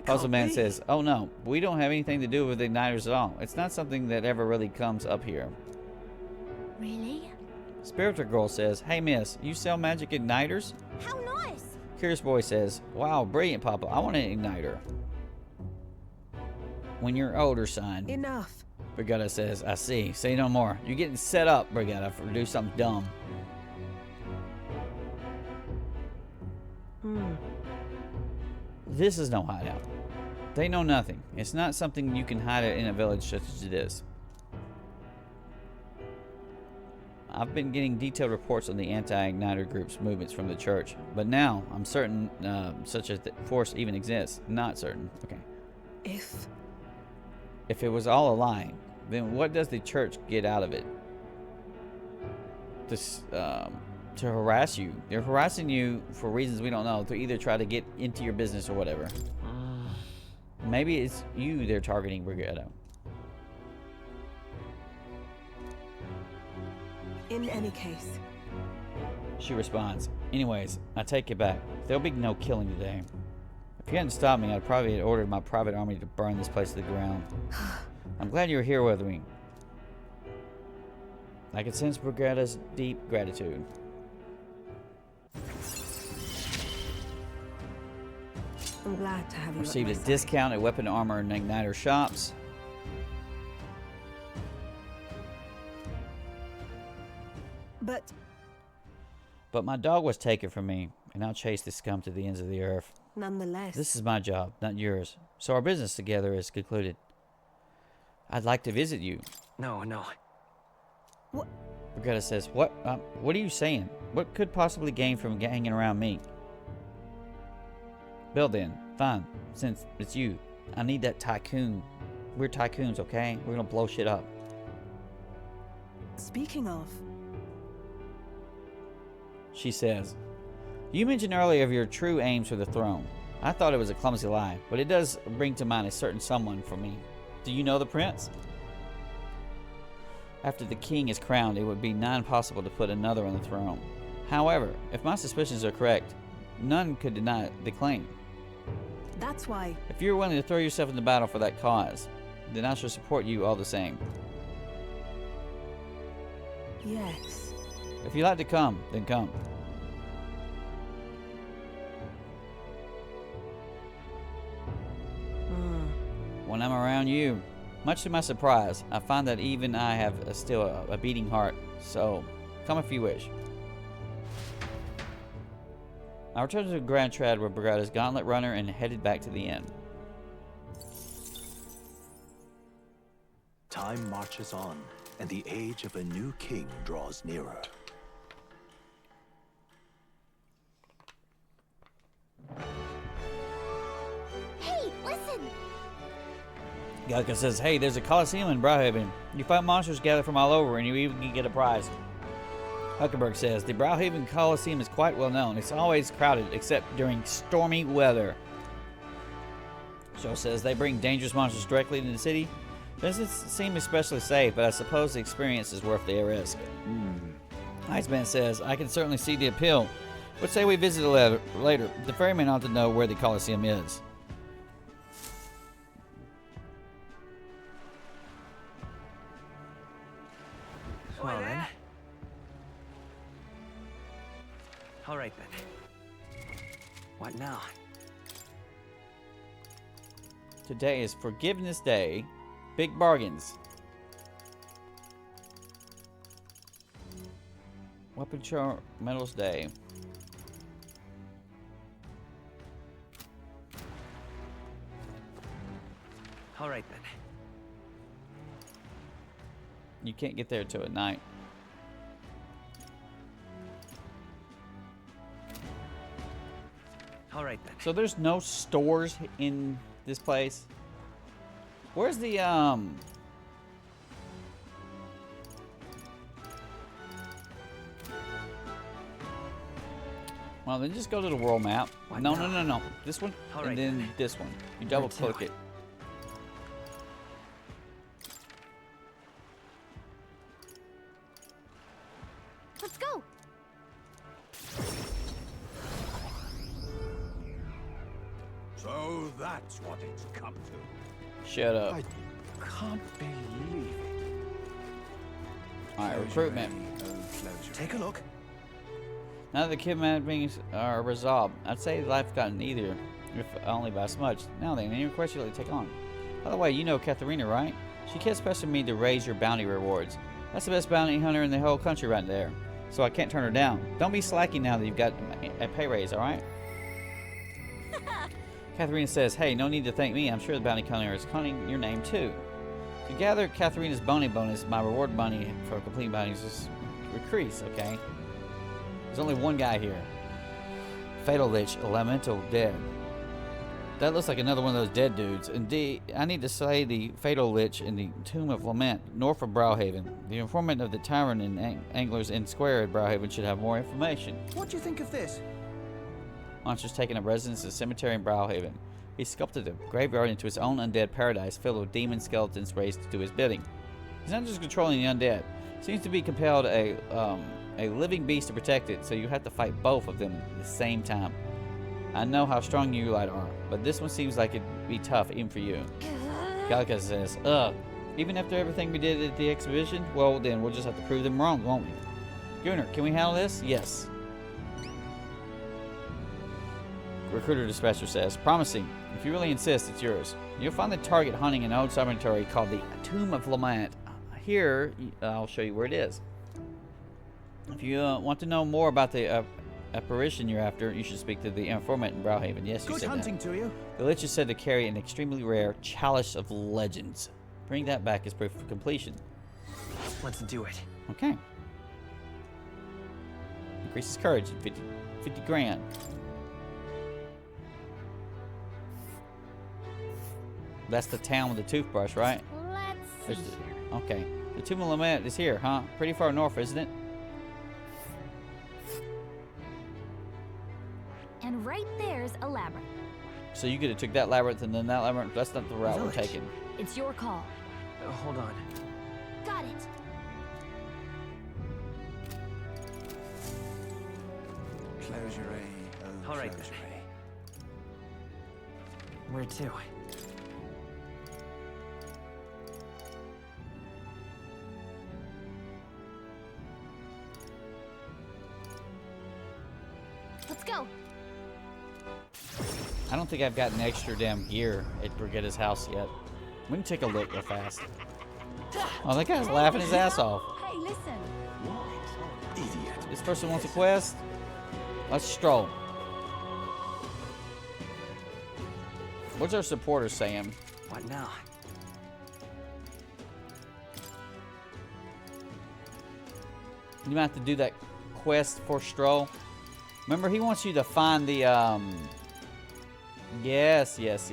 [SPEAKER 1] Puzzle Man says, oh no, we don't have anything to do with the igniters at all. It's not something that ever really comes up here.
[SPEAKER 3] Really?
[SPEAKER 1] Spiritual Girl says, hey miss, you sell magic igniters?
[SPEAKER 3] How nice!
[SPEAKER 1] Curious Boy says, wow, brilliant Papa, I want an igniter. When you're older, son.
[SPEAKER 7] Enough.
[SPEAKER 1] Brigetta says, I see. Say no more. You're getting set up, Brigetta, for do something dumb. This is no hideout. They know nothing. It's not something you can hide in a village such as it is. I've been getting detailed reports on the anti-igniter group's movements from the church, but now I'm certain such a force even exists. Not certain. Okay. If it was all a lie, then what does the church get out of it? To harass you. They're harassing you for reasons we don't know, to either try to get into your business or whatever. Maybe it's you they're targeting, Brigetta.
[SPEAKER 7] In any case.
[SPEAKER 1] She responds, anyways, I take it back. There'll be no killing today. If you hadn't stopped me, I'd probably have ordered my private army to burn this place to the ground. I'm glad you're here with me. I can sense Brigada's deep gratitude.
[SPEAKER 7] I'm glad to have you.
[SPEAKER 1] Received a
[SPEAKER 7] at my side.
[SPEAKER 1] discount at weapon, armor, and igniter shops. But my dog was taken from me, and I'll chase this scum to the ends of the earth.
[SPEAKER 7] Nonetheless.
[SPEAKER 1] This is my job, not yours. So our business together is concluded. I'd like to visit you.
[SPEAKER 8] No.
[SPEAKER 7] What?
[SPEAKER 1] Brigada says, what? What are you saying? What could possibly gain from hanging around me? Bill then, fine, since it's you. I need that tycoon. We're tycoons, okay? We're gonna blow shit up.
[SPEAKER 7] Speaking of,
[SPEAKER 1] She says, you mentioned earlier of your true aims for the throne. I thought it was a clumsy lie, but it does bring to mind a certain someone for me. Do you know the prince? After the king is crowned, it would be nigh impossible to put another on the throne. However, if my suspicions are correct, none could deny the claim.
[SPEAKER 7] that's why.
[SPEAKER 1] If you're willing to throw yourself into battle for that cause, then I shall support you all the same.
[SPEAKER 7] Yes.
[SPEAKER 1] If you like to come, then come. When I'm around you, much to my surprise, I find that even I have still a beating heart. So, come if you wish. I returned to Grand Trad with Brigada's gauntlet runner and headed back to the inn.
[SPEAKER 9] Time marches on, and the age of a new king draws nearer.
[SPEAKER 3] Hey, listen!
[SPEAKER 1] Gallica says, hey, there's a Coliseum in Browhaven. You fight monsters gathered from all over, and you even can get a prize. Huckenberg says, the Browhaven Coliseum is quite well known. It's always crowded, except during stormy weather. Shaw says, they bring dangerous monsters directly into the city. Doesn't seem especially safe, but I suppose the experience is worth the risk. Iceman says, I can certainly see the appeal. But say we visit it later. The ferryman ought to know where the Coliseum is.
[SPEAKER 8] Well then. All right then. What now?
[SPEAKER 1] Today is Forgiveness Day. Big bargains. Weapon Char Metals Day.
[SPEAKER 8] All right then.
[SPEAKER 1] You can't get there till at night.
[SPEAKER 8] All right then.
[SPEAKER 1] So there's no stores in this place. Where's the Well, then just go to the world map.
[SPEAKER 8] What
[SPEAKER 1] No. This one,
[SPEAKER 8] All
[SPEAKER 1] and
[SPEAKER 8] right,
[SPEAKER 1] then
[SPEAKER 8] then.
[SPEAKER 1] this one. You double
[SPEAKER 8] Where to?
[SPEAKER 1] click it.
[SPEAKER 3] Let's go!
[SPEAKER 4] So that's what it's come to.
[SPEAKER 1] Shut up.
[SPEAKER 4] I can't believe it.
[SPEAKER 1] All right, recruitment.
[SPEAKER 4] Take a look.
[SPEAKER 1] Now that the kidnappings are resolved, I'd say life's gotten easier, if only by a smudge. Now then, any requests you'd like to take on? By the way, you know Katharina, right? She kept pressing me to raise your bounty rewards. That's the best bounty hunter in the whole country right there. So I can't turn her down. Don't be slacking now that you've got a pay raise, alright? Katharina says, hey, no need to thank me. I'm sure the bounty hunter is calling your name too. To gather Katharina's bounty bonus, my reward money for complete bounties is increased, okay? There's only one guy here. Fatal Lich, Elemental Dead. That looks like another one of those dead dudes. Indeed, I need to slay the Fatal Lich in the Tomb of Lament, north of Browhaven. The informant of the Tyrant and Anglers in Square at Browhaven should have more information.
[SPEAKER 2] What do you think of this?
[SPEAKER 1] Monster's taken up residence in the cemetery in Browhaven. He sculpted the graveyard into his own undead paradise filled with demon skeletons raised to do his bidding. He's not just controlling the undead. Seems to be compelled a a living beast to protect it, so you have to fight both of them at the same time. I know how strong you lot are, but this one seems like it'd be tough even for you. Galka says, ugh. Even after everything we did at the exhibition? Well, then we'll just have to prove them wrong, won't we? Gunnar, can we handle this? Yes. Recruiter Dispatcher says, promising. If you really insist, it's yours. You'll find the target hunting an old cemetery called the Tomb of Lament. Here, I'll show you where it is. If you want to know more about the apparition you're after, you should speak to the informant in Browhaven. Yes, you
[SPEAKER 2] Good
[SPEAKER 1] said
[SPEAKER 2] hunting
[SPEAKER 1] that.
[SPEAKER 2] to you.
[SPEAKER 1] The Lich is said to carry an extremely rare Chalice of Legends. Bring that back as proof of completion.
[SPEAKER 8] Let's do it.
[SPEAKER 1] Okay. Increases courage, 50 grand. That's the town with the toothbrush, right?
[SPEAKER 3] Let's see.
[SPEAKER 1] Okay. The Tomb of Lament is here, huh? Pretty far north, isn't it?
[SPEAKER 3] And right there's a labyrinth.
[SPEAKER 1] So you could have took that labyrinth and then that labyrinth. That's not the route we're
[SPEAKER 8] Village.
[SPEAKER 1] taking.
[SPEAKER 3] It's your call.
[SPEAKER 8] Hold on.
[SPEAKER 3] Got it.
[SPEAKER 2] Closure, oh,
[SPEAKER 8] All right,
[SPEAKER 2] closure.
[SPEAKER 8] Where to?
[SPEAKER 3] Let's go.
[SPEAKER 1] I don't think I've gotten extra damn gear at Brigitta's house yet. We can take a look real fast. Oh, that guy's laughing his ass off.
[SPEAKER 3] Hey, listen.
[SPEAKER 4] Idiot.
[SPEAKER 1] This person wants a quest. Let's stroll. What's our supporter saying?
[SPEAKER 8] What now?
[SPEAKER 1] You might have to do that quest for Stroll. Remember, he wants you to find the, Yes. Is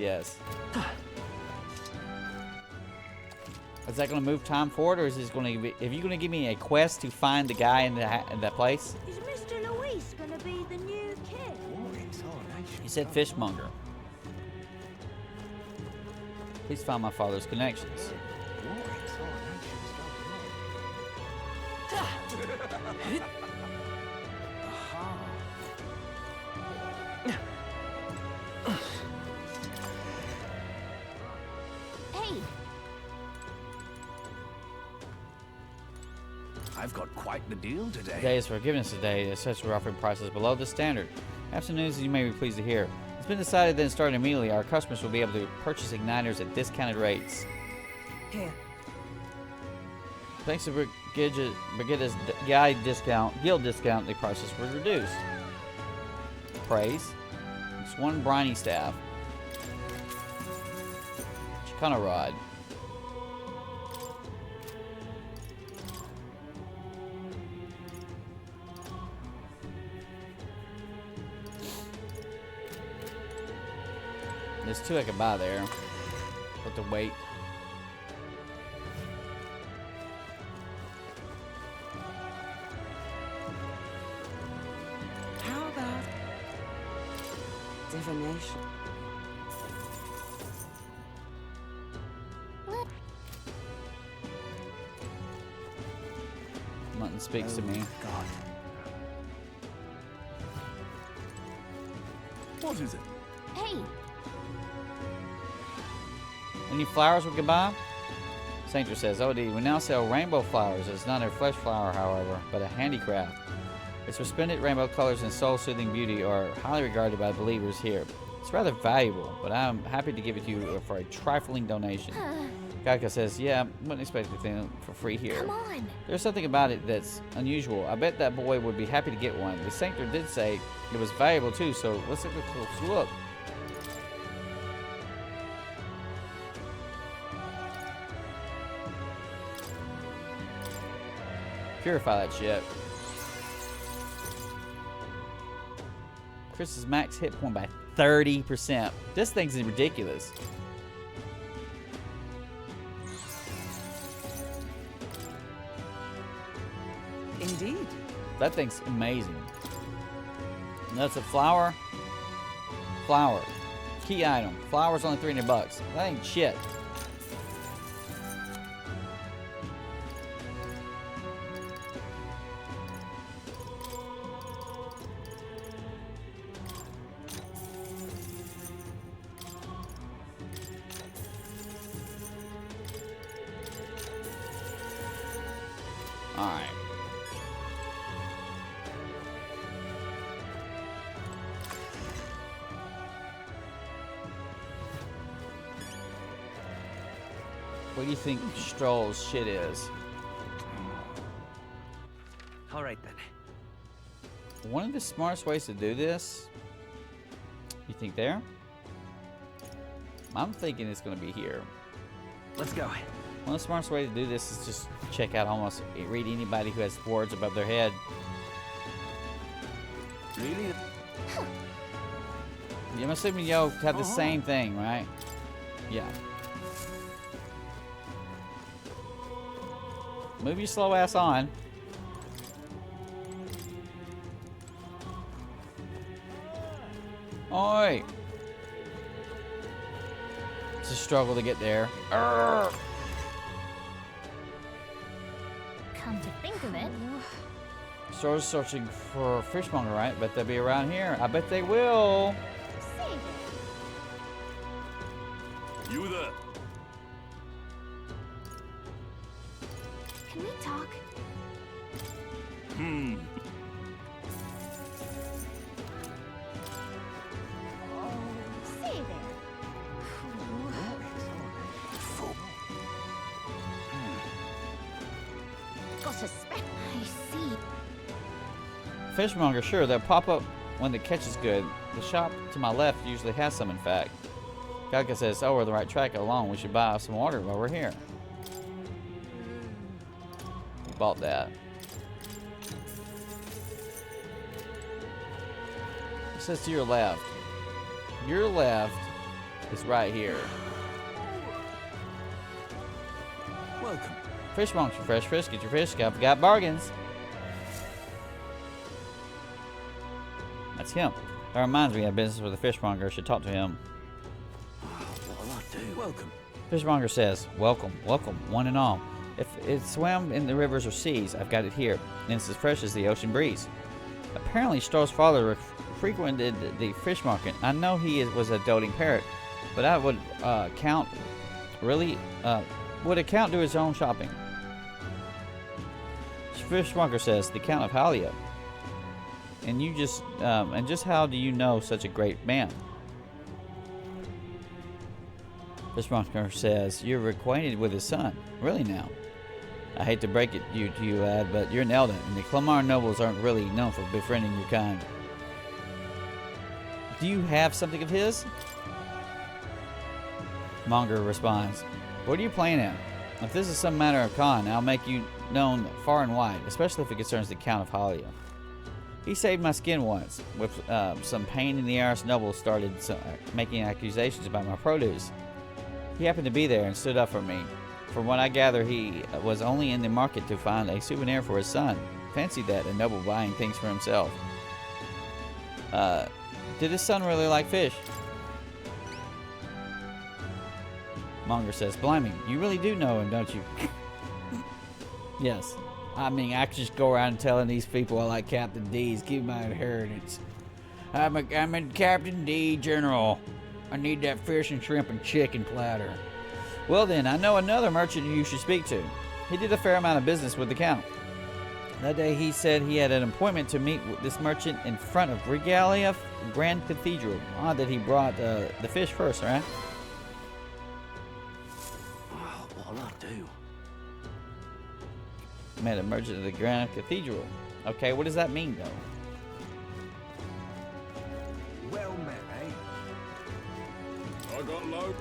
[SPEAKER 1] that going to move time forward, or is this going to be... Are you going to give me a quest to find the guy in that place?
[SPEAKER 3] Is Mr. Luis gonna be the new kid?
[SPEAKER 1] He said fishmonger. Please find my father's connections.
[SPEAKER 3] Hey,
[SPEAKER 2] I've got quite the deal today.
[SPEAKER 1] Today is Forgiveness Day. As such, we're offering prices below the standard. I have some news you may be pleased to hear. It's been decided that starting immediately, our customers will be able to purchase igniters at discounted rates.
[SPEAKER 7] Here.
[SPEAKER 1] Thanks to Brigitta's guild discount, the prices were reduced. Praise. It's one briny staff. Chicana rod. There's two I could buy there. But the weight.
[SPEAKER 7] How about divination?
[SPEAKER 1] Nothing speaks to me.
[SPEAKER 2] God. What is it?
[SPEAKER 3] hey,
[SPEAKER 1] Any flowers we can buy? Sainter says, oh, we now sell rainbow flowers. It's not a flesh flower, however, but a handicraft. Its resplendent rainbow colors and soul-soothing beauty are highly regarded by believers here. It's rather valuable, but I'm happy to give it to you for a trifling donation. Gaika says, yeah, wouldn't expect anything for free here.
[SPEAKER 3] come on.
[SPEAKER 1] There's something about it that's unusual. I bet that boy would be happy to get one. The Sanctor did say it was valuable too, so let's take a close look. Purify that shit. Chris's max hit point by 30%. This thing's ridiculous.
[SPEAKER 7] Indeed.
[SPEAKER 1] That thing's amazing. That's a flower. Flower. Key item. Flower's only $300. That ain't shit. Alright. What do you think Stroll's shit is?
[SPEAKER 8] All right then.
[SPEAKER 1] One of the smartest ways to do this, you think there? I'm thinking it's going to be here.
[SPEAKER 8] Let's go.
[SPEAKER 1] One of the smartest ways to do this is just check out almost, read anybody who has words above their head.
[SPEAKER 5] Really?
[SPEAKER 1] I'm assuming y'all have the same thing, right? Yeah. Move your slow ass on. Oi! It's a struggle to get there. Arrgh.
[SPEAKER 3] Come to think of it.
[SPEAKER 1] Store's searching for a fishmonger, right? Bet they'll be around here. I bet they will.
[SPEAKER 3] Save it.
[SPEAKER 5] You there?
[SPEAKER 3] Can we talk? Say there. Got a spec. I see.
[SPEAKER 1] Fishmonger, sure, they'll pop up when the catch is good. The shop to my left usually has some, in fact. Galka says, oh, we're on the right track along. We should buy some water while we're here. We bought that. It says to your left. Your left is right here.
[SPEAKER 5] Welcome.
[SPEAKER 1] Fishmonger, fresh fish, get your fish. Got bargains. That's him. That reminds me, I have business with a fishmonger. I should talk to him.
[SPEAKER 5] What'll I do? Welcome.
[SPEAKER 1] Fishmonger says, welcome, welcome, one and all. If it swam in the rivers or seas, I've got it here, and it's as fresh as the ocean breeze. Apparently, Stroll's father frequented the fish market. I know he was a doting parrot, but I would account to his own shopping. Fishmonger says, the Count of Halia. And you just how do you know such a great man? Fishmonger says, you're acquainted with his son. Really now? I hate to break it to you, lad, but you're an Eldon, and the Clamar nobles aren't really known for befriending your kind. Do you have something of his? Monger responds, what are you playing at? If this is some matter of con, I'll make you known far and wide, especially if it concerns the Count of Halia. He saved my skin once. With some pain in the arse, nobles started making accusations about my produce. He happened to be there and stood up for me. From what I gather, he was only in the market to find a souvenir for his son. Fancy that, a noble buying things for himself. Did his son really like fish? Monger says, blimey, you really do know him, don't you? Yes. I mean, I could just go around telling these people I like Captain D's, keep my inheritance. I'm a Captain D General. I need that fish and shrimp and chicken platter. Well then, I know another merchant you should speak to. He did a fair amount of business with the Count. That day he said he had an appointment to meet with this merchant in front of Regalia Grand Cathedral. Odd that he brought the fish first, right?
[SPEAKER 9] What'll I do?
[SPEAKER 1] Met a merchant at the Grand Cathedral. Okay, what does that mean, though?
[SPEAKER 5] Well met, eh?
[SPEAKER 4] I got low.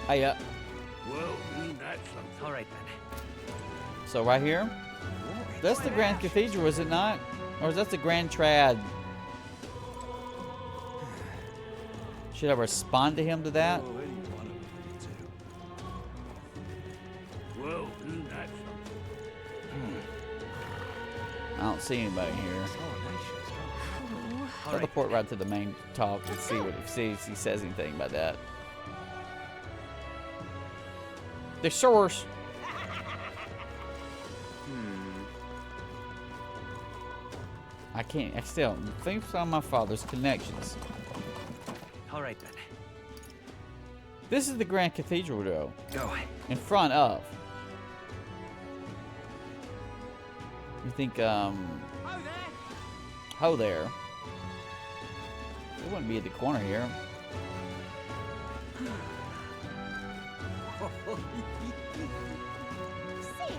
[SPEAKER 1] Hiya.
[SPEAKER 4] Well, that's something.
[SPEAKER 8] All right then.
[SPEAKER 1] So right here? That's the Grand Cathedral, is it not? Or is that the Grand Trad? Should I respond to him to that?
[SPEAKER 4] Well, any one of them, too. Well, that's something.
[SPEAKER 1] I don't see anybody here. Teleport right to the main talk and see if he says anything about that. The source. I still think on my father's connections.
[SPEAKER 8] All right then.
[SPEAKER 1] This is the Grand Cathedral, though.
[SPEAKER 8] Go.
[SPEAKER 1] In front of. You think, Ho there. It wouldn't be at the corner here.
[SPEAKER 3] Say there.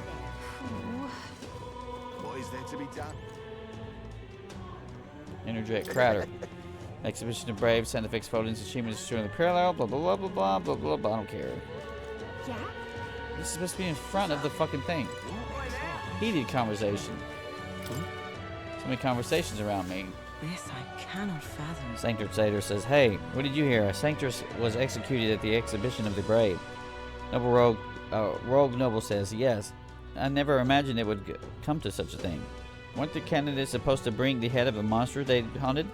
[SPEAKER 4] What is there to be done?
[SPEAKER 1] Interject Crowder. Exhibition of Brave, Santa Fix Foldings, achievements showing the parallel, blah blah blah blah blah blah blah blah. I don't care.
[SPEAKER 3] Yeah?
[SPEAKER 1] This is supposed to be in front of the fucking thing. Heated conversation. So many conversations around me.
[SPEAKER 7] This I cannot fathom.
[SPEAKER 1] Sanctor says, "Hey, what did you hear? Sanctus was executed at the exhibition of the Brave." Rogue Noble says, "Yes. I never imagined it would come to such a thing. Weren't the candidates supposed to bring the head of the monster they hunted?"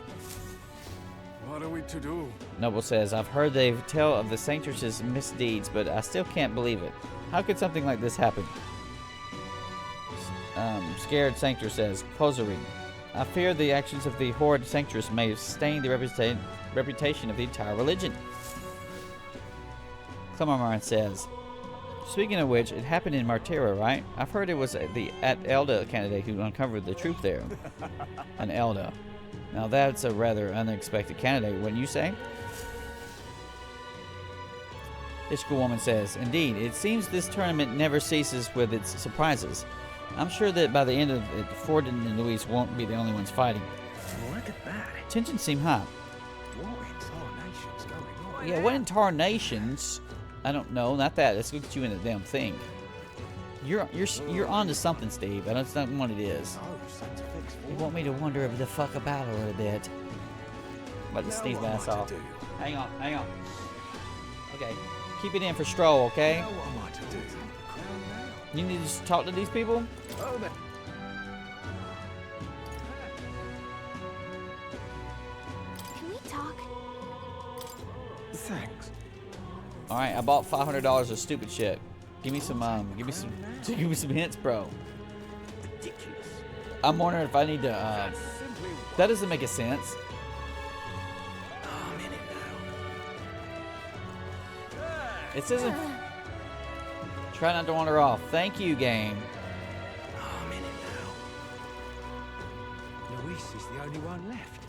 [SPEAKER 2] What are we to do?
[SPEAKER 1] Noble says, "I've heard they tell of the Sanctus' misdeeds, but I still can't believe it. How could something like this happen?" Scared Sanctor says, "Closery. I fear the actions of the horrid Sanctus may stain the reputation of the entire religion." Clemmermar says, "Speaking of which, it happened in Martera, right? I've heard it was the Elda candidate who uncovered the truth there." An Elda. Now that's a rather unexpected candidate, wouldn't you say? Ishka Woman says, "Indeed, it seems this tournament never ceases with its surprises. I'm sure that by the end of it, Forden and Luis won't be the only ones fighting."
[SPEAKER 8] Look at that.
[SPEAKER 1] Tensions seem high.
[SPEAKER 4] What in tarnation's going on?
[SPEAKER 1] Yeah, what in tarnations? I don't know, not that. Let's look at you in the damn thing. You're onto something, Steve. I don't know what it is.
[SPEAKER 4] Oh, Santa Fix
[SPEAKER 1] You want me to wonder the fuck about it a little bit. About to sneeze my ass off. Hang on. Okay, keep it in for Stroll, okay?
[SPEAKER 4] Now what am I to do?
[SPEAKER 1] You need to just talk to these people?
[SPEAKER 4] Oh, man.
[SPEAKER 3] Can we talk?
[SPEAKER 4] Thanks.
[SPEAKER 1] All right, I bought $500 of stupid shit. Give me some hints, bro.
[SPEAKER 8] Ridiculous.
[SPEAKER 1] I'm wondering if I need to. That doesn't make a sense.
[SPEAKER 8] Oh, I'm in it now.
[SPEAKER 1] It says, "Try not to wander off." Thank you, game.
[SPEAKER 8] Oh, I'm in it now.
[SPEAKER 2] Luis is the only one left.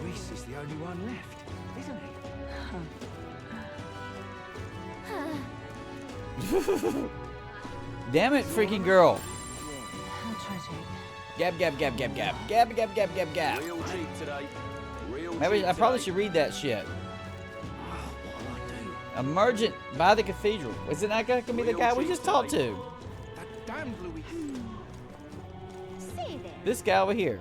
[SPEAKER 2] Luis is the only one left, isn't he?
[SPEAKER 1] Damn it, freaking girl.
[SPEAKER 7] How tragic.
[SPEAKER 1] Gab, gab, gab, gab, gab. Gab, gab, gab, gab, gab.
[SPEAKER 5] Real cheap today. Real
[SPEAKER 1] Maybe
[SPEAKER 5] cheap
[SPEAKER 1] I probably
[SPEAKER 5] today.
[SPEAKER 1] should read that shit.
[SPEAKER 8] What'll I do?
[SPEAKER 1] Emergent by the cathedral. Isn't that gonna be the guy we just talked to?
[SPEAKER 4] That damned Louis.
[SPEAKER 3] Say there.
[SPEAKER 1] This guy over here.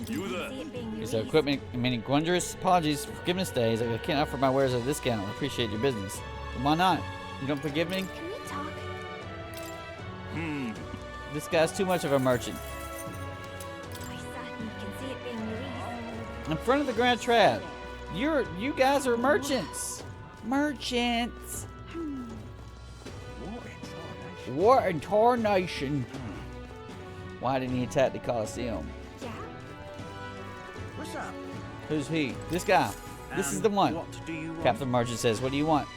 [SPEAKER 3] You there. See it being
[SPEAKER 1] He's
[SPEAKER 3] released.
[SPEAKER 1] equipment, meaning wondrous apologies for forgiveness days. I can't offer my wares at a discount. I appreciate your business. Why not? You don't forgive me?
[SPEAKER 3] Can we talk?
[SPEAKER 1] This guy's too much of a merchant.
[SPEAKER 3] I certainly can see it being released.
[SPEAKER 1] In front of the Grand Trad. You guys are merchants. Merchants. What in tarnation? Why didn't he attack the Colosseum?
[SPEAKER 3] Yeah?
[SPEAKER 8] What's up?
[SPEAKER 1] Who's he? This guy. This is the one.
[SPEAKER 8] What do you want?
[SPEAKER 1] Captain Merchant says, "What do you want?"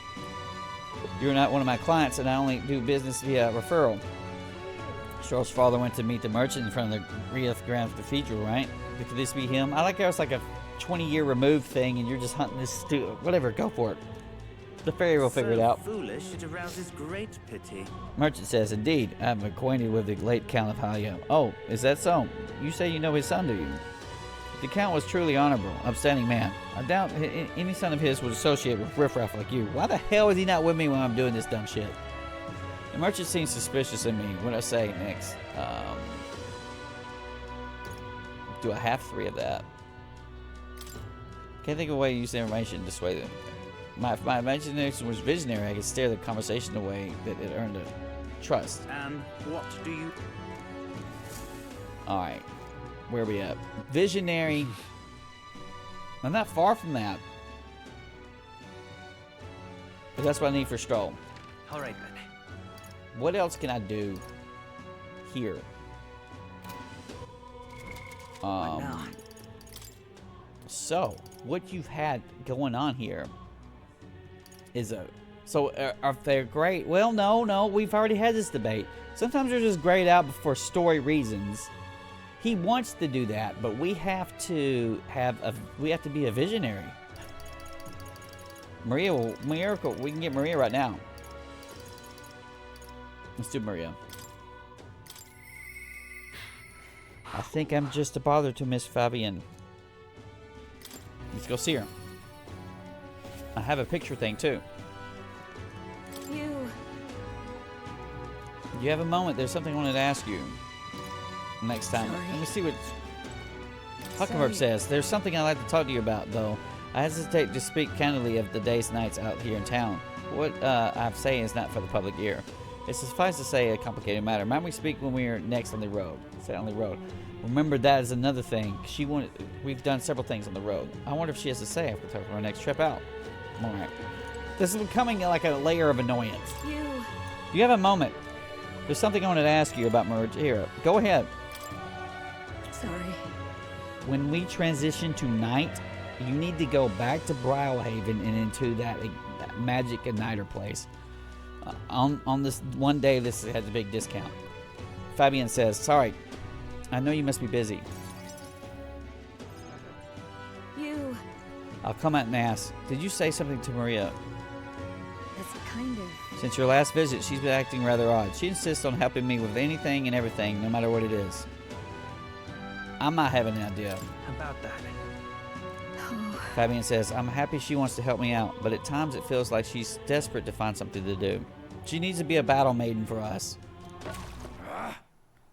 [SPEAKER 1] "You're not one of my clients, and I only do business via referral." Stroll's father went to meet the merchant in front of the Grand Cathedral, right? Could this be him? I like how it's like a 20-year removed thing, and you're just hunting this whatever. Go for it. The fairy will figure it out.
[SPEAKER 8] Foolish, it arouses great pity.
[SPEAKER 1] Merchant says, "Indeed, I'm acquainted with the late Count of Halio." "Oh, is that so? You say you know his son, do you?" "The Count was truly honorable, upstanding man. I doubt any son of his would associate with riffraff like you. Why the hell is he not with me when I'm doing this dumb shit?" The merchant seems suspicious of me. What do I say next? Do I have 3 of that? Can't think of a way to use the information this way. If my imagination was visionary, I could steer the conversation away that it earned a trust.
[SPEAKER 8] And what do you...
[SPEAKER 1] Alright. Where are we at? Visionary. I'm not far from that. But that's what I need for Stroll.
[SPEAKER 8] All right, then.
[SPEAKER 1] What else can I do here?
[SPEAKER 8] What now?
[SPEAKER 1] So, what you've had going on here is are they great? Well, no, we've already had this debate. Sometimes they're just grayed out for story reasons. He wants to do that, but we have to be a visionary. Maria, we can get Maria right now. Let's do Maria. I think I'm just a bother to Miss Fabian. Let's go see her. I have a picture thing too. You have a moment. There's something I wanted to ask you next time.
[SPEAKER 7] Sorry.
[SPEAKER 1] Let me see what Huckenberg says. There's something I'd like to talk to you about, though. I hesitate to speak candidly of the days and nights out here in town. What I have to say is not for the public ear. It suffices to say a complicated matter. Might we speak when we are next on the road? Say on the road. Remember, that is another thing. We've done several things on the road. I wonder if she has to say after our next trip out. All right. This is becoming like a layer of annoyance. You have a moment. There's something I wanted to ask you about Merge. Here, go ahead.
[SPEAKER 7] Sorry.
[SPEAKER 1] When we transition to night, you need to go back to Brawlhaven and into that magic igniter place. On this one day, this has a big discount. Fabian says, sorry, I know you must be busy. I'll come out and ask, did you say something to Maria?
[SPEAKER 7] That's kind of...
[SPEAKER 1] Since your last visit, she's been acting rather odd. She insists on helping me with anything and everything, no matter what it is. I might have an idea.
[SPEAKER 8] About that.
[SPEAKER 1] Fabian says, I'm happy she wants to help me out, but at times it feels like she's desperate to find something to do. She needs to be a battle maiden for us.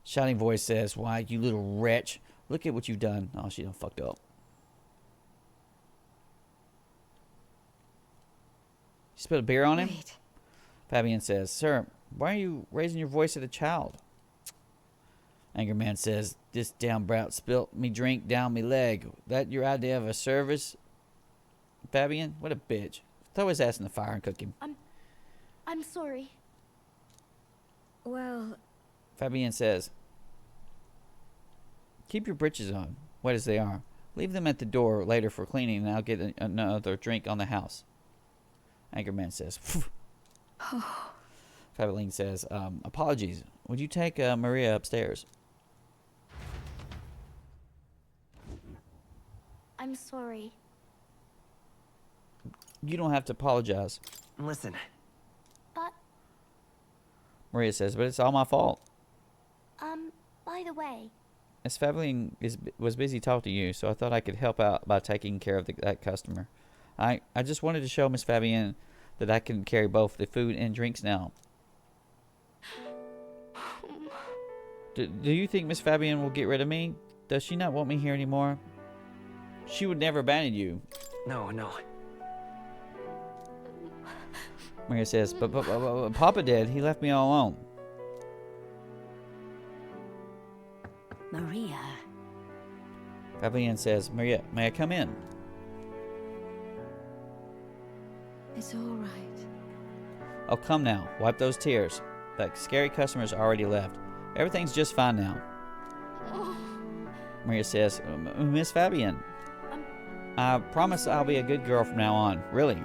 [SPEAKER 1] Shouting voice says, why, you little wretch. Look at what you've done. Oh, she done fucked up. You spilled a beer on him?
[SPEAKER 7] Wait.
[SPEAKER 1] Fabian says, sir, why are you raising your voice at a child? Angerman says, this damn brat spilt me drink down me leg. That your idea of a service? Fabian, what a bitch. Throw his ass in the fire and cook him.
[SPEAKER 3] I'm sorry.
[SPEAKER 7] Well...
[SPEAKER 1] Fabian says, keep your britches on, wet as they are. Leave them at the door later for cleaning, and I'll get another drink on the house. Angerman says, Fabian says, apologies. Would you take Maria upstairs?
[SPEAKER 3] I'm sorry.
[SPEAKER 1] You don't have to apologize.
[SPEAKER 8] Listen.
[SPEAKER 3] But,
[SPEAKER 1] Maria says, but it's all my fault.
[SPEAKER 3] by the way.
[SPEAKER 1] Miss Fabian was busy talking to you, so I thought I could help out by taking care of that customer. I just wanted to show Miss Fabian that I can carry both the food and drinks now. Do you think Miss Fabian will get rid of me? Does she not want me here anymore? She would never abandon you.
[SPEAKER 8] No.
[SPEAKER 1] Maria says, but Papa did. He left me all alone.
[SPEAKER 7] Maria.
[SPEAKER 1] Fabian says, Maria, may I come in?
[SPEAKER 7] It's all right.
[SPEAKER 1] Oh, come now. Wipe those tears. That scary customer's already left. Everything's just fine now. Maria says, Miss Fabian, I promise I'll be a good girl from now on. Really.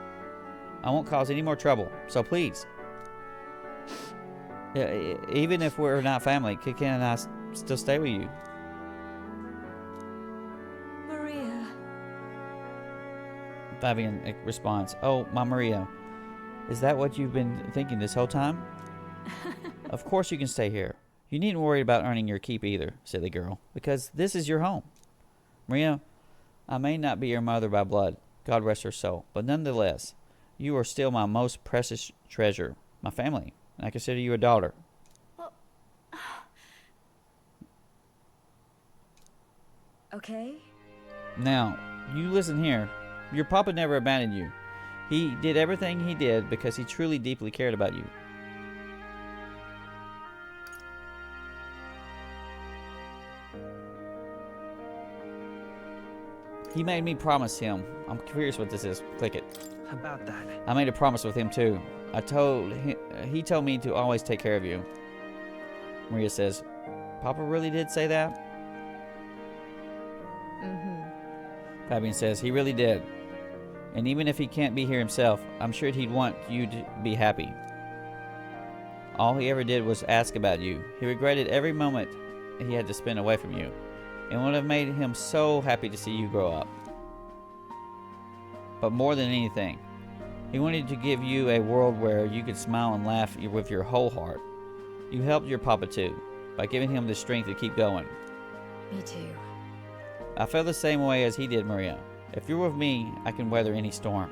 [SPEAKER 1] I won't cause any more trouble. So please. Even if we're not family, can I still stay with you?
[SPEAKER 7] Maria.
[SPEAKER 1] Fabian responds, oh, my Maria. Is that what you've been thinking this whole time? Of course you can stay here. You needn't worry about earning your keep either, said the girl, because this is your home. Maria, I may not be your mother by blood, God rest her soul, but nonetheless, you are still my most precious treasure, my family, and I consider you a daughter.
[SPEAKER 7] Okay?
[SPEAKER 1] Now, you listen here. Your papa never abandoned you. He did everything he did because he truly deeply cared about you. He made me promise him. I'm curious what this is. Click it.
[SPEAKER 8] About that.
[SPEAKER 1] I made a promise with him too. He told me to always take care of you. Maria says, Papa really did say that? Fabian says, he really did. And even if he can't be here himself, I'm sure he'd want you to be happy. All he ever did was ask about you. He regretted every moment he had to spend away from you. It would have made him so happy to see you grow up. But more than anything, he wanted to give you a world where you could smile and laugh with your whole heart. You helped your papa too, by giving him the strength to keep going.
[SPEAKER 7] Me too.
[SPEAKER 1] I feel the same way as he did, Maria. If you're with me, I can weather any storm.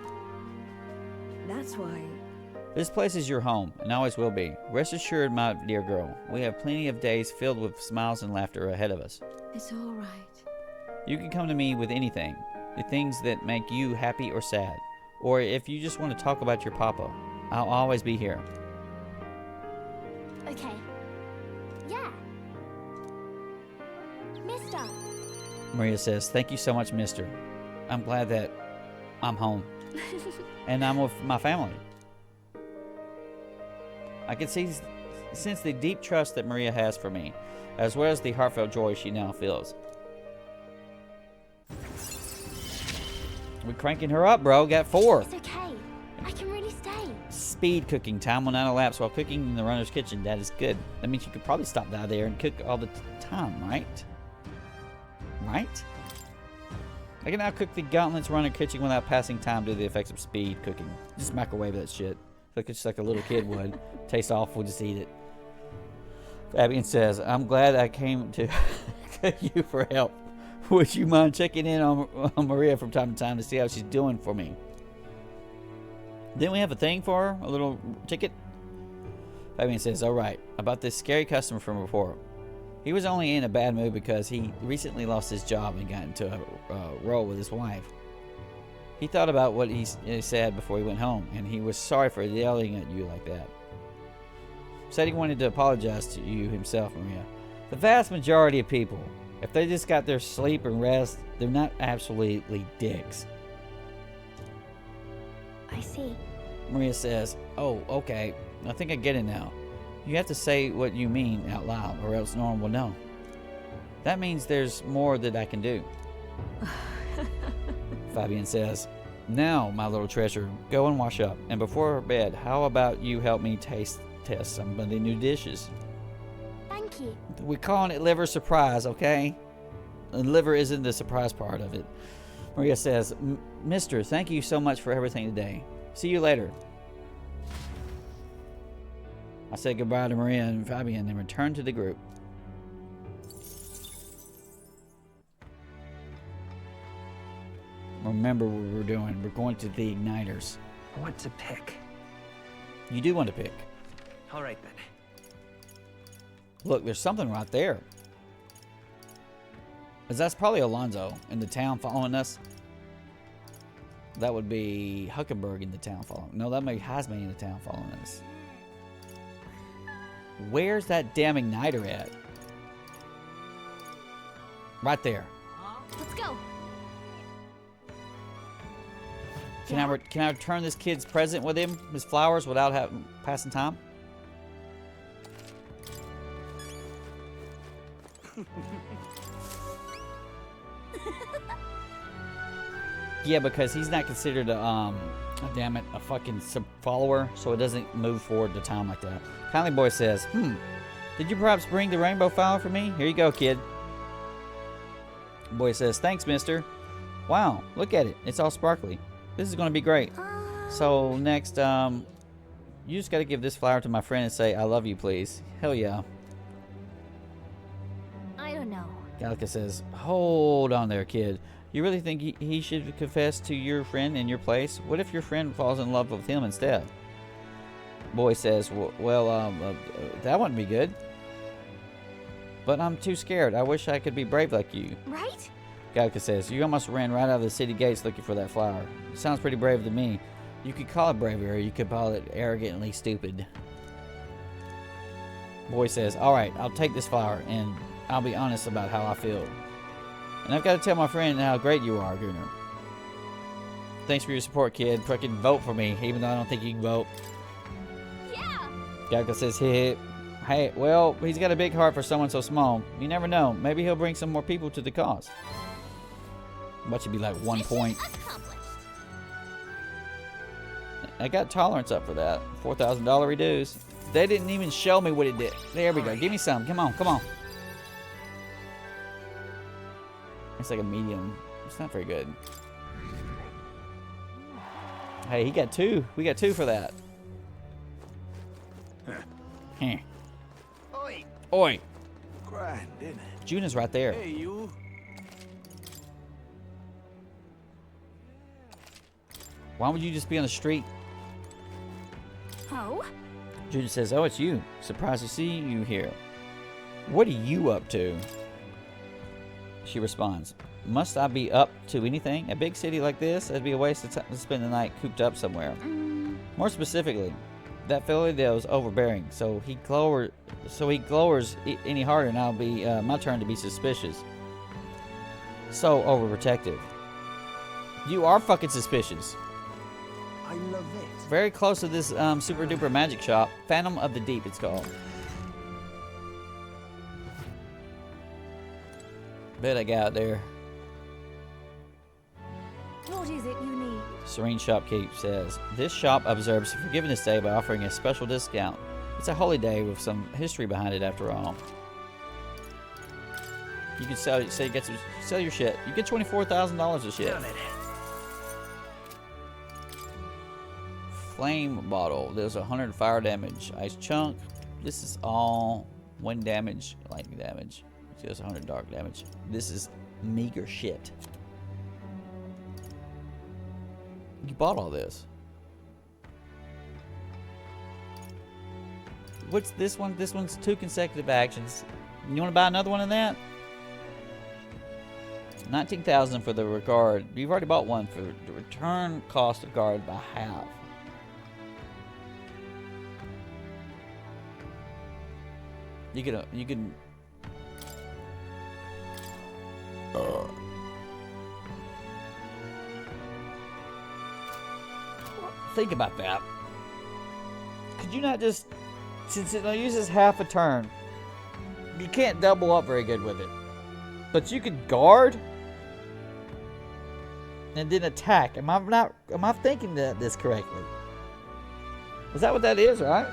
[SPEAKER 7] That's why.
[SPEAKER 1] This place is your home, and always will be. Rest assured, my dear girl, we have plenty of days filled with smiles and laughter ahead of us.
[SPEAKER 7] It's all right.
[SPEAKER 1] You can come to me with anything, the things that make you happy or sad, or if you just want to talk about your papa, I'll always be here.
[SPEAKER 3] Okay. Yeah. Mister.
[SPEAKER 1] Maria says, thank you so much, mister. I'm glad that I'm home, and I'm with my family. I can sense the deep trust that Maria has for me, as well as the heartfelt joy she now feels. We're cranking her up, bro. Got 4.
[SPEAKER 3] It's okay. I can really stay.
[SPEAKER 1] Speed cooking. Time will not elapse while cooking in the runner's kitchen. That is good. That means you could probably stop down there and cook all the time, right? Right? I can now cook the Gauntlet's runner kitchen without passing time due to the effects of speed cooking. Just microwave that shit. Look, it's just like a little kid would. Tastes awful, just eat it. Fabian says, I'm glad I came to you for help. Would you mind checking in on Maria from time to time to see how she's doing for me? Didn't we have a thing for her? A little ticket? Fabian says, alright, about this scary customer from before. He was only in a bad mood because he recently lost his job and got into a row with his wife. He thought about what he said before he went home, and he was sorry for yelling at you like that. Said he wanted to apologize to you himself, Maria. The vast majority of people, if they just got their sleep and rest, they're not absolutely dicks.
[SPEAKER 3] I see.
[SPEAKER 1] Maria says, oh, okay, I think I get it now. You have to say what you mean out loud, or else no one will know. That means there's more that I can do. Fabian says, now, my little treasure, go and wash up. And before bed, how about you help me test some of the new dishes?
[SPEAKER 3] Thank you.
[SPEAKER 1] We're calling it liver surprise, okay? And liver isn't the surprise part of it. Maria says, Mister, thank you so much for everything today. See you later. I said goodbye to Maria and Fabian and returned to the group. Remember what we're doing. We're going to the Igniters.
[SPEAKER 8] What to pick?
[SPEAKER 1] You do want to pick.
[SPEAKER 8] All right, then.
[SPEAKER 1] Look, there's something right there. That's probably Alonzo in the town following us. That would be Huckenberg in the town following. No, that may be Hazme in the town following us. Where's that damn igniter at? Right there.
[SPEAKER 3] Let's go.
[SPEAKER 1] Can I return this kid's present with him, his flowers, without passing time? Yeah, because he's not considered a damn it, a fucking follower, so it doesn't move forward to time like that. Kindly Boy says, did you perhaps bring the rainbow flower for me? Here you go, kid. Boy says, thanks, mister. Wow, look at it. It's all sparkly. This is going to be great. So next, you just got to give this flower to my friend and say, I love you, please. Hell yeah.
[SPEAKER 3] I don't know.
[SPEAKER 1] Gallica says, hold on there, kid. You really think he should confess to your friend in your place? What if your friend falls in love with him instead? Boy says, well, that wouldn't be good. But I'm too scared. I wish I could be brave like you.
[SPEAKER 3] Right?
[SPEAKER 1] Gallica says, you almost ran right out of the city gates looking for that flower. It sounds pretty brave to me. You could call it bravery, or you could call it arrogantly stupid. Boy says, alright, I'll take this flower, and I'll be honest about how I feel. And I've got to tell my friend how great you are, Gunnar. Thanks for your support, kid. Fucking vote for me, even though I don't think you can vote.
[SPEAKER 3] Yeah!
[SPEAKER 1] Gallica says, hey, well, he's got a big heart for someone so small. You never know. Maybe he'll bring some more people to the cause. What should be like 1 point.
[SPEAKER 3] Accomplished.
[SPEAKER 1] I got tolerance up for that. $4,000 reduce. They didn't even show me what it did. There we go. Give me some. Come on, come on. It's like a medium. It's not very good. Hey, he got 2. We got 2 for that. Heh.
[SPEAKER 5] Oi!
[SPEAKER 1] Oi!
[SPEAKER 5] Grand, isn't it?
[SPEAKER 1] Juna's right there.
[SPEAKER 5] Hey, you.
[SPEAKER 1] Why would you just be on the street?
[SPEAKER 3] Oh?
[SPEAKER 1] Juna says, oh, it's you. Surprised to see you here. What are you up to? She responds, must I be up to anything? A big city like this? It'd be a waste of time to spend the night cooped up somewhere. More specifically, that Philidale's overbearing, so he glowers any harder, and I'll be my turn to be suspicious. So overprotective. You are fucking suspicious.
[SPEAKER 5] I love it.
[SPEAKER 1] Very close to this super duper magic shop. Phantom of the Deep, it's called. Bet I got out there.
[SPEAKER 7] What is it you need?
[SPEAKER 1] Serene Shopkeep says, this shop observes Forgiveness Day by offering a special discount. It's a holy day with some history behind it after all. You can sell your shit. You get $24,000 of shit.
[SPEAKER 8] Done it.
[SPEAKER 1] Flame bottle. There's 100 fire damage. Ice chunk. This is all 1 damage, lightning damage. Just 100 dark damage. This is meager shit. You bought all this. What's this one? This one's 2 consecutive actions. You want to buy another one in that? 19,000 for the regard. You've already bought one for the return cost of guard by half. You can. Think about that. Could you not just, since it uses half a turn, you can't double up very good with it, but you could guard and then attack. Am I thinking this correctly? Is that what that is, right?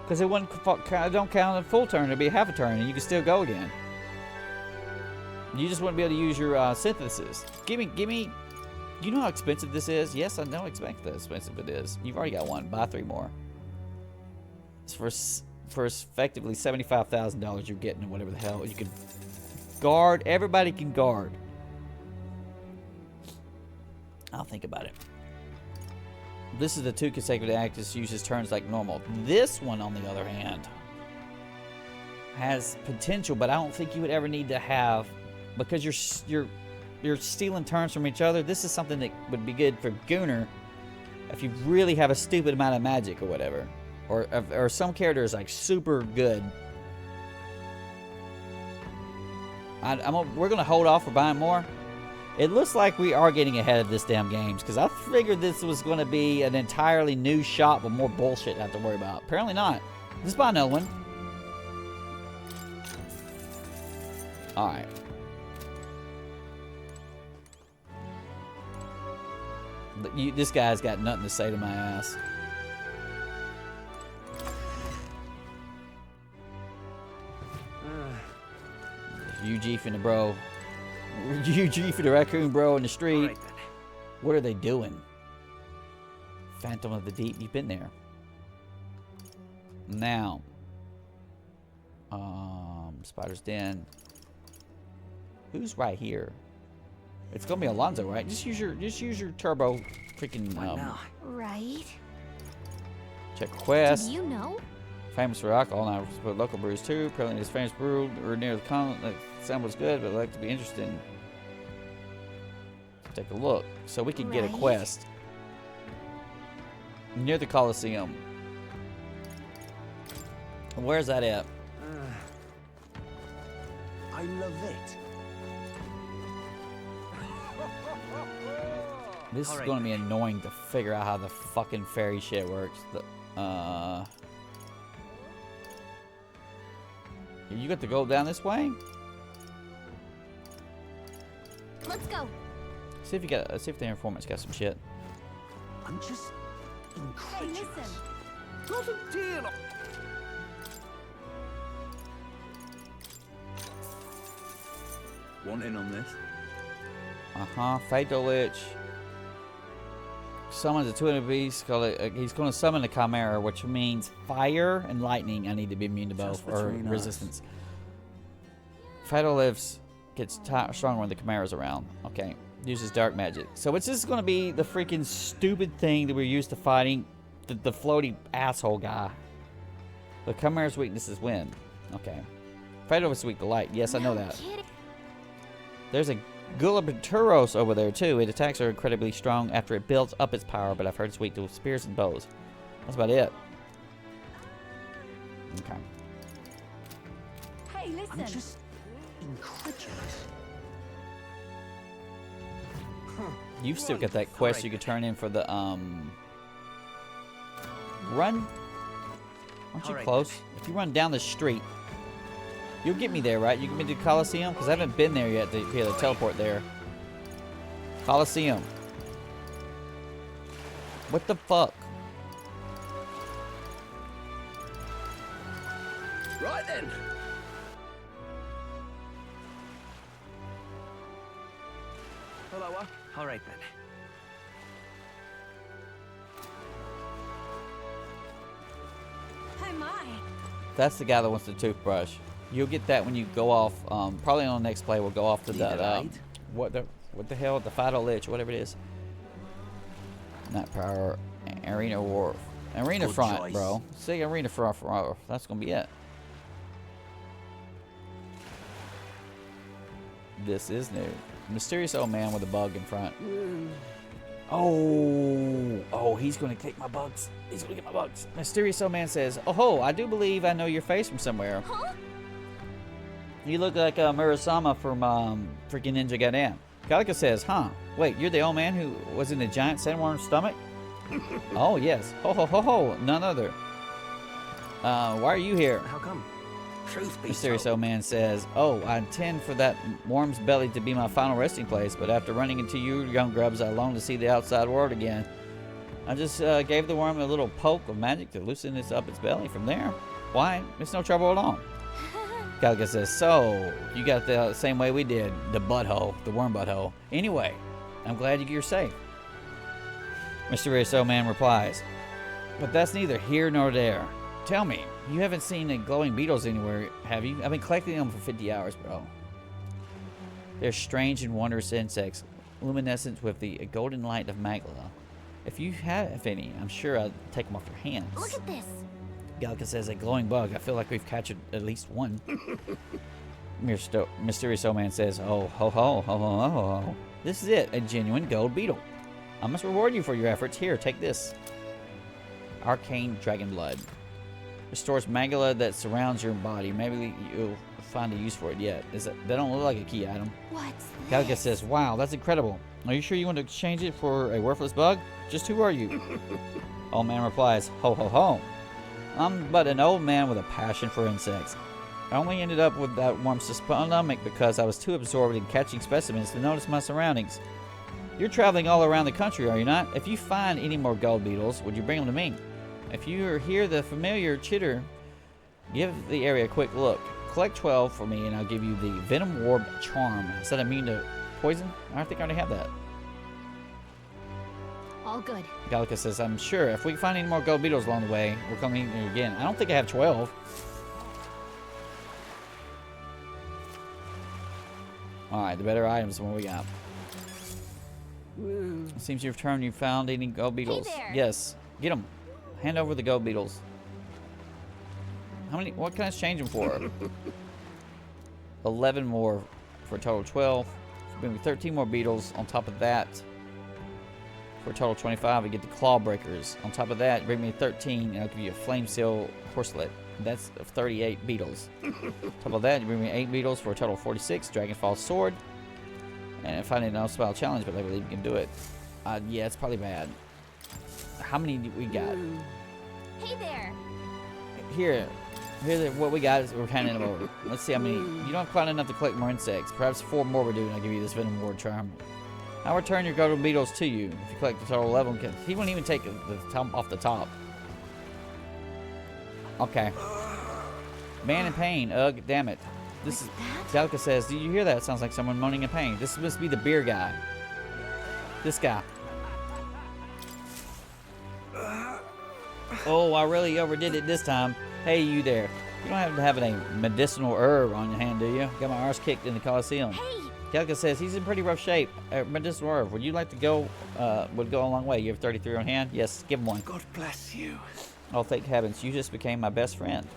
[SPEAKER 1] Because it wouldn't don't count a full turn. It'd be a half a turn, and you can still go again. You just wouldn't be able to use your synthesis. Give me. You know how expensive this is? Yes, I know how expensive it is. You've already got one. Buy 3 more. It's for effectively $75,000 you're getting, whatever the hell you can guard. Everybody can guard. I'll think about it. This is the 2 consecutive actions, uses turns like normal. This one, on the other hand, has potential, but I don't think you would ever need to have, because you're stealing turns from each other. This is something that would be good for Gunnar if you really have a stupid amount of magic or whatever, or some character is like super good. We're gonna hold off for buying more. It looks like we are getting ahead of this damn games, because I figured this was going to be an entirely new shop with more bullshit I have to worry about. Apparently not. Let's buy another one. Alright. This guy's got nothing to say to my ass. UG finna bro. UG for the raccoon bro in the street.
[SPEAKER 8] Right,
[SPEAKER 1] What are they doing? Phantom of the Deep, you've been there. Now. Spider's Den. Who's right here? It's gonna be Alonzo, right? Just use your turbo freaking
[SPEAKER 3] Right.
[SPEAKER 1] check quest.
[SPEAKER 3] Do you know?
[SPEAKER 1] Famous for alcohol, now for local brews too. Apparently this famous brew or near the con sound was good, but I'd like to be interested in. Take a look. So we can get a quest. Near the Coliseum. Where's that at?
[SPEAKER 5] I love it.
[SPEAKER 1] This is going to be annoying to figure out how the fucking fairy shit works. You got to go down this way?
[SPEAKER 3] Let's go.
[SPEAKER 1] See if you got. See if the informant's got some shit.
[SPEAKER 9] I'm just
[SPEAKER 7] Hey,
[SPEAKER 9] incredulous.
[SPEAKER 7] listen.
[SPEAKER 5] Not a deal.
[SPEAKER 2] Want in on this?
[SPEAKER 1] Fatal Lich summons a 200 beast. He's going to summon a Chimera, which means fire and lightning. I need to be immune to both,
[SPEAKER 2] Just
[SPEAKER 1] or
[SPEAKER 2] between us.
[SPEAKER 1] resistance. Fatal Lich gets stronger when the Chimera's around. Okay. Uses dark magic. So it's just going to be the freaking stupid thing that we're used to fighting. The floaty asshole guy. The Chimera's weakness is wind. Okay. Fatal is weak to light. Yes, I know that.
[SPEAKER 3] Kidding.
[SPEAKER 1] There's a Gulabaturos over there too. Its attacks are incredibly strong after it builds up its power, but I've heard it's weak to spears and bows. That's about it. Okay.
[SPEAKER 7] Hey, listen.
[SPEAKER 9] I'm just incredulous.
[SPEAKER 1] You've still got that quest you could turn in for the run. Aren't you
[SPEAKER 8] Alright.
[SPEAKER 1] close? If you run down the street, you'll get me there, right? You get me to Coliseum? Because I haven't been there yet to be able to teleport there. Coliseum. What the fuck?
[SPEAKER 5] Right then. Hello,
[SPEAKER 8] All right then.
[SPEAKER 7] Oh my.
[SPEAKER 1] That's the guy that wants the toothbrush. You'll get that when you go off. Probably on the next play, we'll go off to that. What the hell? The Fatal Lich, whatever it is. Not power. Arena War. Arena
[SPEAKER 9] Good
[SPEAKER 1] Front,
[SPEAKER 9] choice.
[SPEAKER 1] bro. Say Arena Front. That's gonna be it. This is new. Mysterious old man with a bug in front. Oh, he's gonna take my bugs. He's gonna get my bugs. Mysterious old man says, "Oh ho, I do believe I know your face from somewhere.
[SPEAKER 3] Huh?
[SPEAKER 1] You look like Murasama from freaking Ninja Gaiden." Gallica says, "Huh? Wait, you're the old man who was in the giant sandworm's stomach?" Oh yes. Ho ho ho ho. None other. Why are you here?
[SPEAKER 8] How come?
[SPEAKER 9] Truth be
[SPEAKER 1] Mysterious
[SPEAKER 9] told,
[SPEAKER 1] old man says, "Oh, I intend for that worm's belly to be my final resting place, but after running into you young grubs, I long to see the outside world again. I just gave the worm a little poke of magic to loosen its belly. From there, why, it's no trouble at all." Gallica says, "So, you got the same way we did, the butthole, the worm butthole. Anyway, I'm glad you're safe." Mysterious old man replies, "But that's neither here nor there. Tell me, you haven't seen the glowing beetles anywhere, have you? I've been collecting them for 50 hours, bro. They're strange and wondrous insects, luminescent with the golden light of Magla. If you have any, I'm sure I'd take them off your hands."
[SPEAKER 3] Look at this.
[SPEAKER 1] Gallica says, "A glowing bug. I feel like we've captured at least one." Mysterious old man says, "Oh, ho, ho, ho, ho, ho, ho. This is it, a genuine gold beetle. I must reward you for your efforts. Here, take this. Arcane Dragon Blood. Restores Magala that surrounds your body. Maybe you'll find a use for it yet. That don't look like a key item."
[SPEAKER 3] What's
[SPEAKER 1] Gallica
[SPEAKER 3] this?
[SPEAKER 1] says, "Wow, that's incredible. Are you sure you want to exchange it for a worthless bug? Just who are you?" Old man replies, "Ho, ho, ho. I'm but an old man with a passion for insects. I only ended up with that worm's stomach because I was too absorbed in catching specimens to notice my surroundings. You're traveling all around the country, are you not? If you find any more gold beetles, would you bring them to me? If you hear the familiar chitter, give the area a quick look. Collect 12 for me, and I'll give you the Venom Warp Charm. Is that immune to poison? I think I already have that."
[SPEAKER 3] All good.
[SPEAKER 1] Gallica says, "I'm sure if we find any more gold beetles along the way, we'll come in here again." I don't think I have 12. Alright, the better items than what we got. It seems you've found any gold beetles.
[SPEAKER 3] there.
[SPEAKER 1] Yes. Get them. Hand over the gold beetles. How many? What can I exchange them for? 11 more for a total of 12. So maybe 13 more beetles on top of that. For a total of 25, we get the claw breakers. On top of that, bring me 13, and I'll give you a flame seal horselet. That's 38 beetles. On top of that, you bring me 8 beetles for a total of 46. Dragonfall sword. And if I didn't know spell challenge, but I believe you can do it. Yeah, it's probably bad. How many do we got?
[SPEAKER 3] Hey there.
[SPEAKER 1] Here, Here's what we got. Is we're handing them over. Let's see how many. You don't have quite enough to collect more insects. Perhaps 4 more will do, and I'll give you this venom ward charm. I'll return your golden beetles to you if you collect the total 11. He won't even take the top off the top. Okay. Man in pain. Ugh, damn it. This is. Delica says, "Do you hear that? Sounds like someone moaning in pain. This must be the beer guy. This guy." Oh, I really overdid it this time. Hey, you there. You don't have to have a medicinal herb on your hand, do you? Got my arse kicked in the Coliseum. Hey! Delica says, he's in pretty rough shape. Medicinal herb. Would you like to go? Would go a long way. You have 33 on hand? Yes, give him one.
[SPEAKER 9] God bless you.
[SPEAKER 1] Oh, thank heavens. You just became my best friend.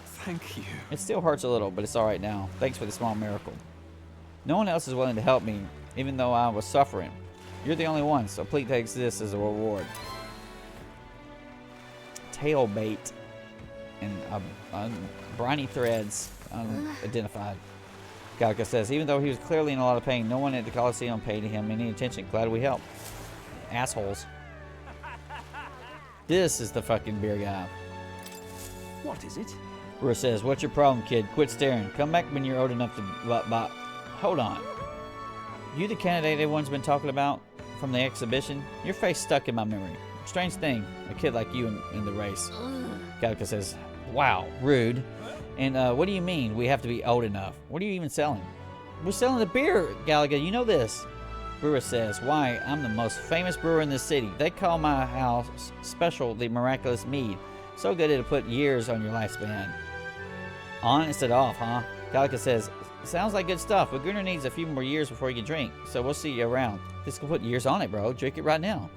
[SPEAKER 9] Thank you.
[SPEAKER 1] It still hurts a little, but it's all right now. Thanks for the small miracle. No one else is willing to help me, even though I was suffering. You're the only one, so please take this as a reward. Tail bait and briny threads unidentified. Galka says, even though he was clearly in a lot of pain, no one at the Coliseum paid him any attention. Glad we helped. Assholes. This is the fucking beer guy.
[SPEAKER 9] What is it?
[SPEAKER 1] Rua says, what's your problem, kid? Quit staring. Come back when you're old enough to... Hold on. You the candidate everyone's been talking about from the exhibition? Your face stuck in my memory. Strange thing, a kid like you in the race. Galka says, wow, rude. And what do you mean we have to be old enough? What are you even selling? We're selling the beer, Gallagher. You know this. Brewer says, why, I'm the most famous brewer in the city. They call my house special the miraculous mead. So good it'll put years on your lifespan. On instead of off, huh? Gallica says, sounds like good stuff, but Gunnar needs a few more years before he can drink, so we'll see you around. This can put years on it, bro. Drink it right now.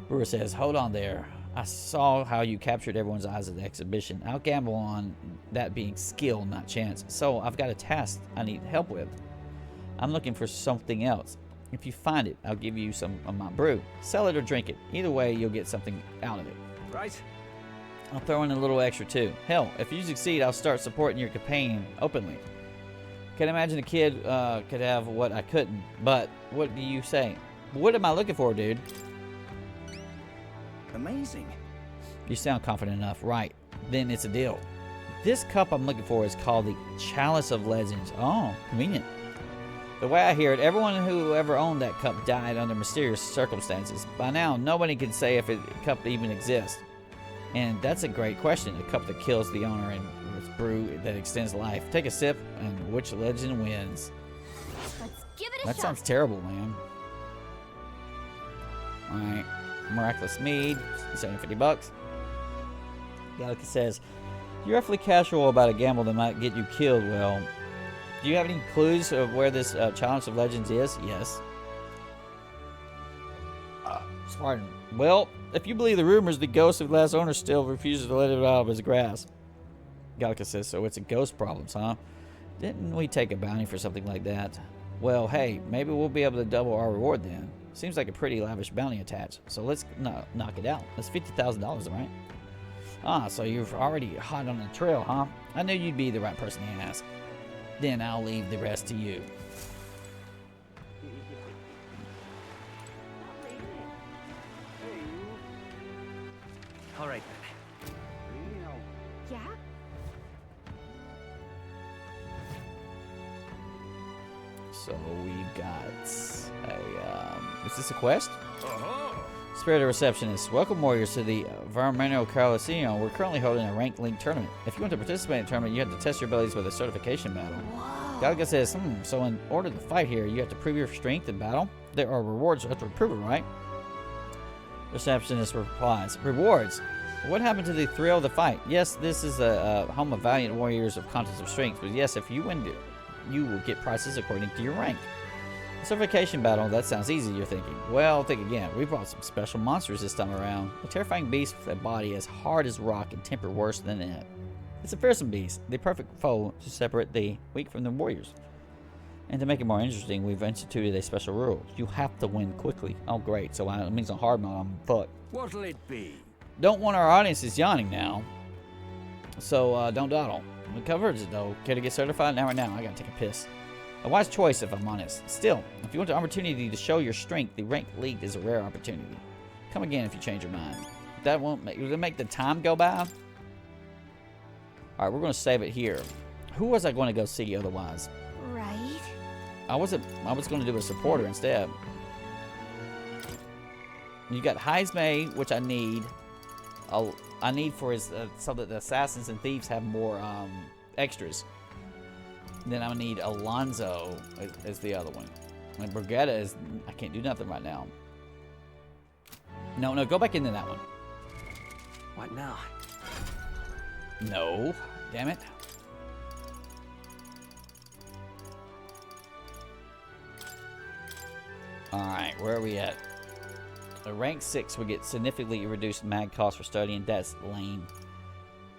[SPEAKER 1] Brewer says, hold on there. I saw how you captured everyone's eyes at the exhibition. I'll gamble on that being skill, not chance. So I've got a task I need help with. I'm looking for something else. If you find it, I'll give you some of my brew. Sell it or drink it. Either way, you'll get something out of it.
[SPEAKER 9] Right.
[SPEAKER 1] I'll throw in a little extra too. Hell, if you succeed, I'll start supporting your campaign openly. Can't imagine a kid could have what I couldn't, but what do you say? What am I looking for, dude?
[SPEAKER 9] Amazing.
[SPEAKER 1] You sound confident enough, right? Then it's a deal. This cup I'm looking for is called the Chalice of Legends. Oh, convenient. The way I hear it, everyone who ever owned that cup died under mysterious circumstances. By now, nobody can say if the cup even exists. And that's a great question. A cup that kills the owner and with brew that extends life. Take a sip, and which legend wins?
[SPEAKER 3] Let's give it a
[SPEAKER 1] That
[SPEAKER 3] shot.
[SPEAKER 1] sounds terrible, man. Alright. Miraculous mead, $750. Gallica says, you're awfully casual about a gamble that might get you killed. Well, do you have any clues of where this Challenge of Legends is? Yes. Spartan. Well, if you believe the rumors, the ghost of the last owner still refuses to let it out of his grasp. Gallica says, so it's a ghost problems, huh? Didn't we take a bounty for something like that? Well, hey, maybe we'll be able to double our reward then. Seems like a pretty lavish bounty attached. So let's knock it out. That's $50,000, right? Ah, so you're already hot on the trail, huh? I knew you'd be the right person to ask. Then I'll leave the rest to you.
[SPEAKER 8] All right, then.
[SPEAKER 7] Yeah?
[SPEAKER 1] So we've got a, is this a quest? Spirit of Receptionist. Welcome, warriors, to the Vermino Coliseum. We're currently holding a ranked link tournament. If you want to participate in the tournament, you have to test your abilities with a certification battle. Gallagher says, so in order to fight here, you have to prove your strength in battle. There are rewards after prove it, right? Receptionist replies, rewards? What happened to the thrill of the fight? Yes, this is a home of valiant warriors of contest of strength, but yes, if you win, you will get prizes according to your rank. Certification battle, that sounds easy, you're thinking. Well, think again. We brought some special monsters this time around. A terrifying beast with a body as hard as rock and temper worse than it. It's a fearsome beast, the perfect foe to separate the weak from the warriors. And to make it more interesting, we've instituted a special rule. You have to win quickly. Oh, great. So it means on hard mode, I'm fucked.
[SPEAKER 9] What'll it be?
[SPEAKER 1] Don't want our audiences yawning now. So don't dawdle. We covered it, though. Care to get certified? Now, right now. I gotta take a piss. A wise choice, if I'm honest. Still, if you want the opportunity to show your strength, the rank league is a rare opportunity. Come again if you change your mind. That won't make the time go by. All right, we're going to save it here. Who was I going to go see otherwise?
[SPEAKER 3] Right?
[SPEAKER 1] I was going to do a supporter instead. You got Heismay, which I need. I need for his so that the assassins and thieves have more extras. Then I need Alonzo as the other one. And Brigetta is, I can't do nothing right now. No, go back into that one.
[SPEAKER 8] What now?
[SPEAKER 1] No, damn it. Alright, where are we at? Rank 6, we get significantly reduced mag cost for studying. That's lame.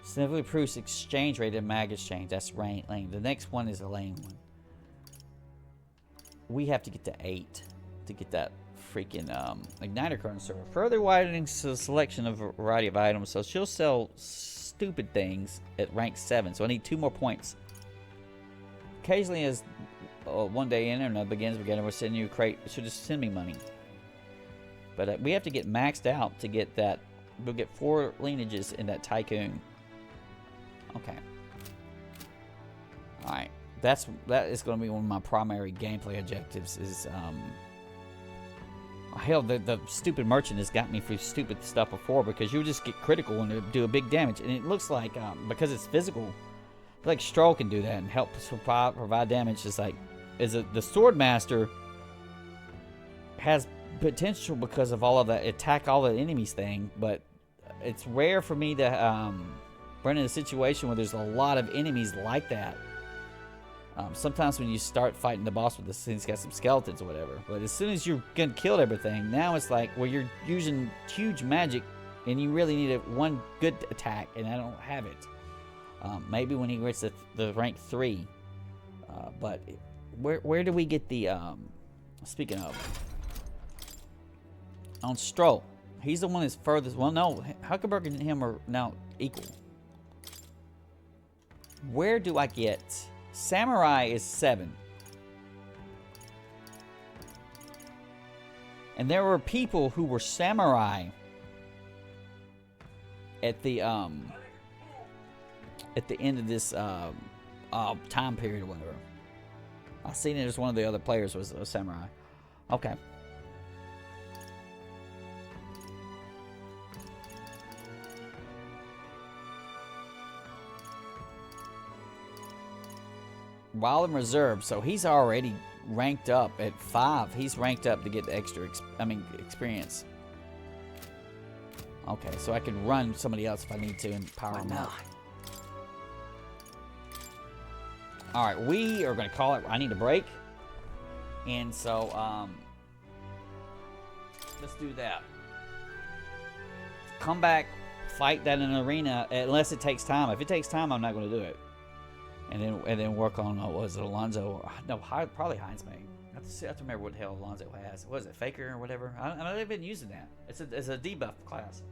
[SPEAKER 1] Significantly improves exchange rate in mag exchange. That's lame. The next one is a lame one. We have to get to 8 to get that freaking igniter card server. Further widening the selection of a variety of items. So she'll sell stupid things at rank 7. So I need 2 more points. Occasionally, as one day internet begins, we're sending you a crate. It should just send me money. But we have to get maxed out to get that. We'll get 4 lineages in that tycoon. Okay. All right. That is going to be one of my primary gameplay objectives. Is hell, the stupid merchant has got me for stupid stuff before, because you just get critical and do a big damage, and it looks like because it's physical, like Stroll can do that and help provide damage. It's like the sword master has potential because of all of that attack all the enemies thing, but it's rare for me to run in a situation where there's a lot of enemies like that. Sometimes when you start fighting the boss with this thing's got some skeletons or whatever, but as soon as you're gonna kill everything, now it's like where you're using huge magic and you really need one good attack, and I don't have it. Maybe when he gets the rank 3, but where do we get the speaking of on Stroll? He's the one that's furthest. Well, no, Huckenberg and him are now equal. Where do I get? Samurai is 7. And there were people who were samurai at the end of this time period or whatever. I seen it as one of the other players was a samurai. Okay. While in reserve, so he's already ranked up at 5. He's ranked up to get the extra experience. Okay, so I can run somebody else if I need to and power him up. Alright, we are going to call it. I need a break. And so, let's do that. Come back, fight that in an arena, unless it takes time. If it takes time, I'm not going to do it. And then work on, was it Alonzo? No, probably Heismay. I have to remember what the hell Alonzo has. What is it, Faker or whatever? I've been using that. It's a debuff class.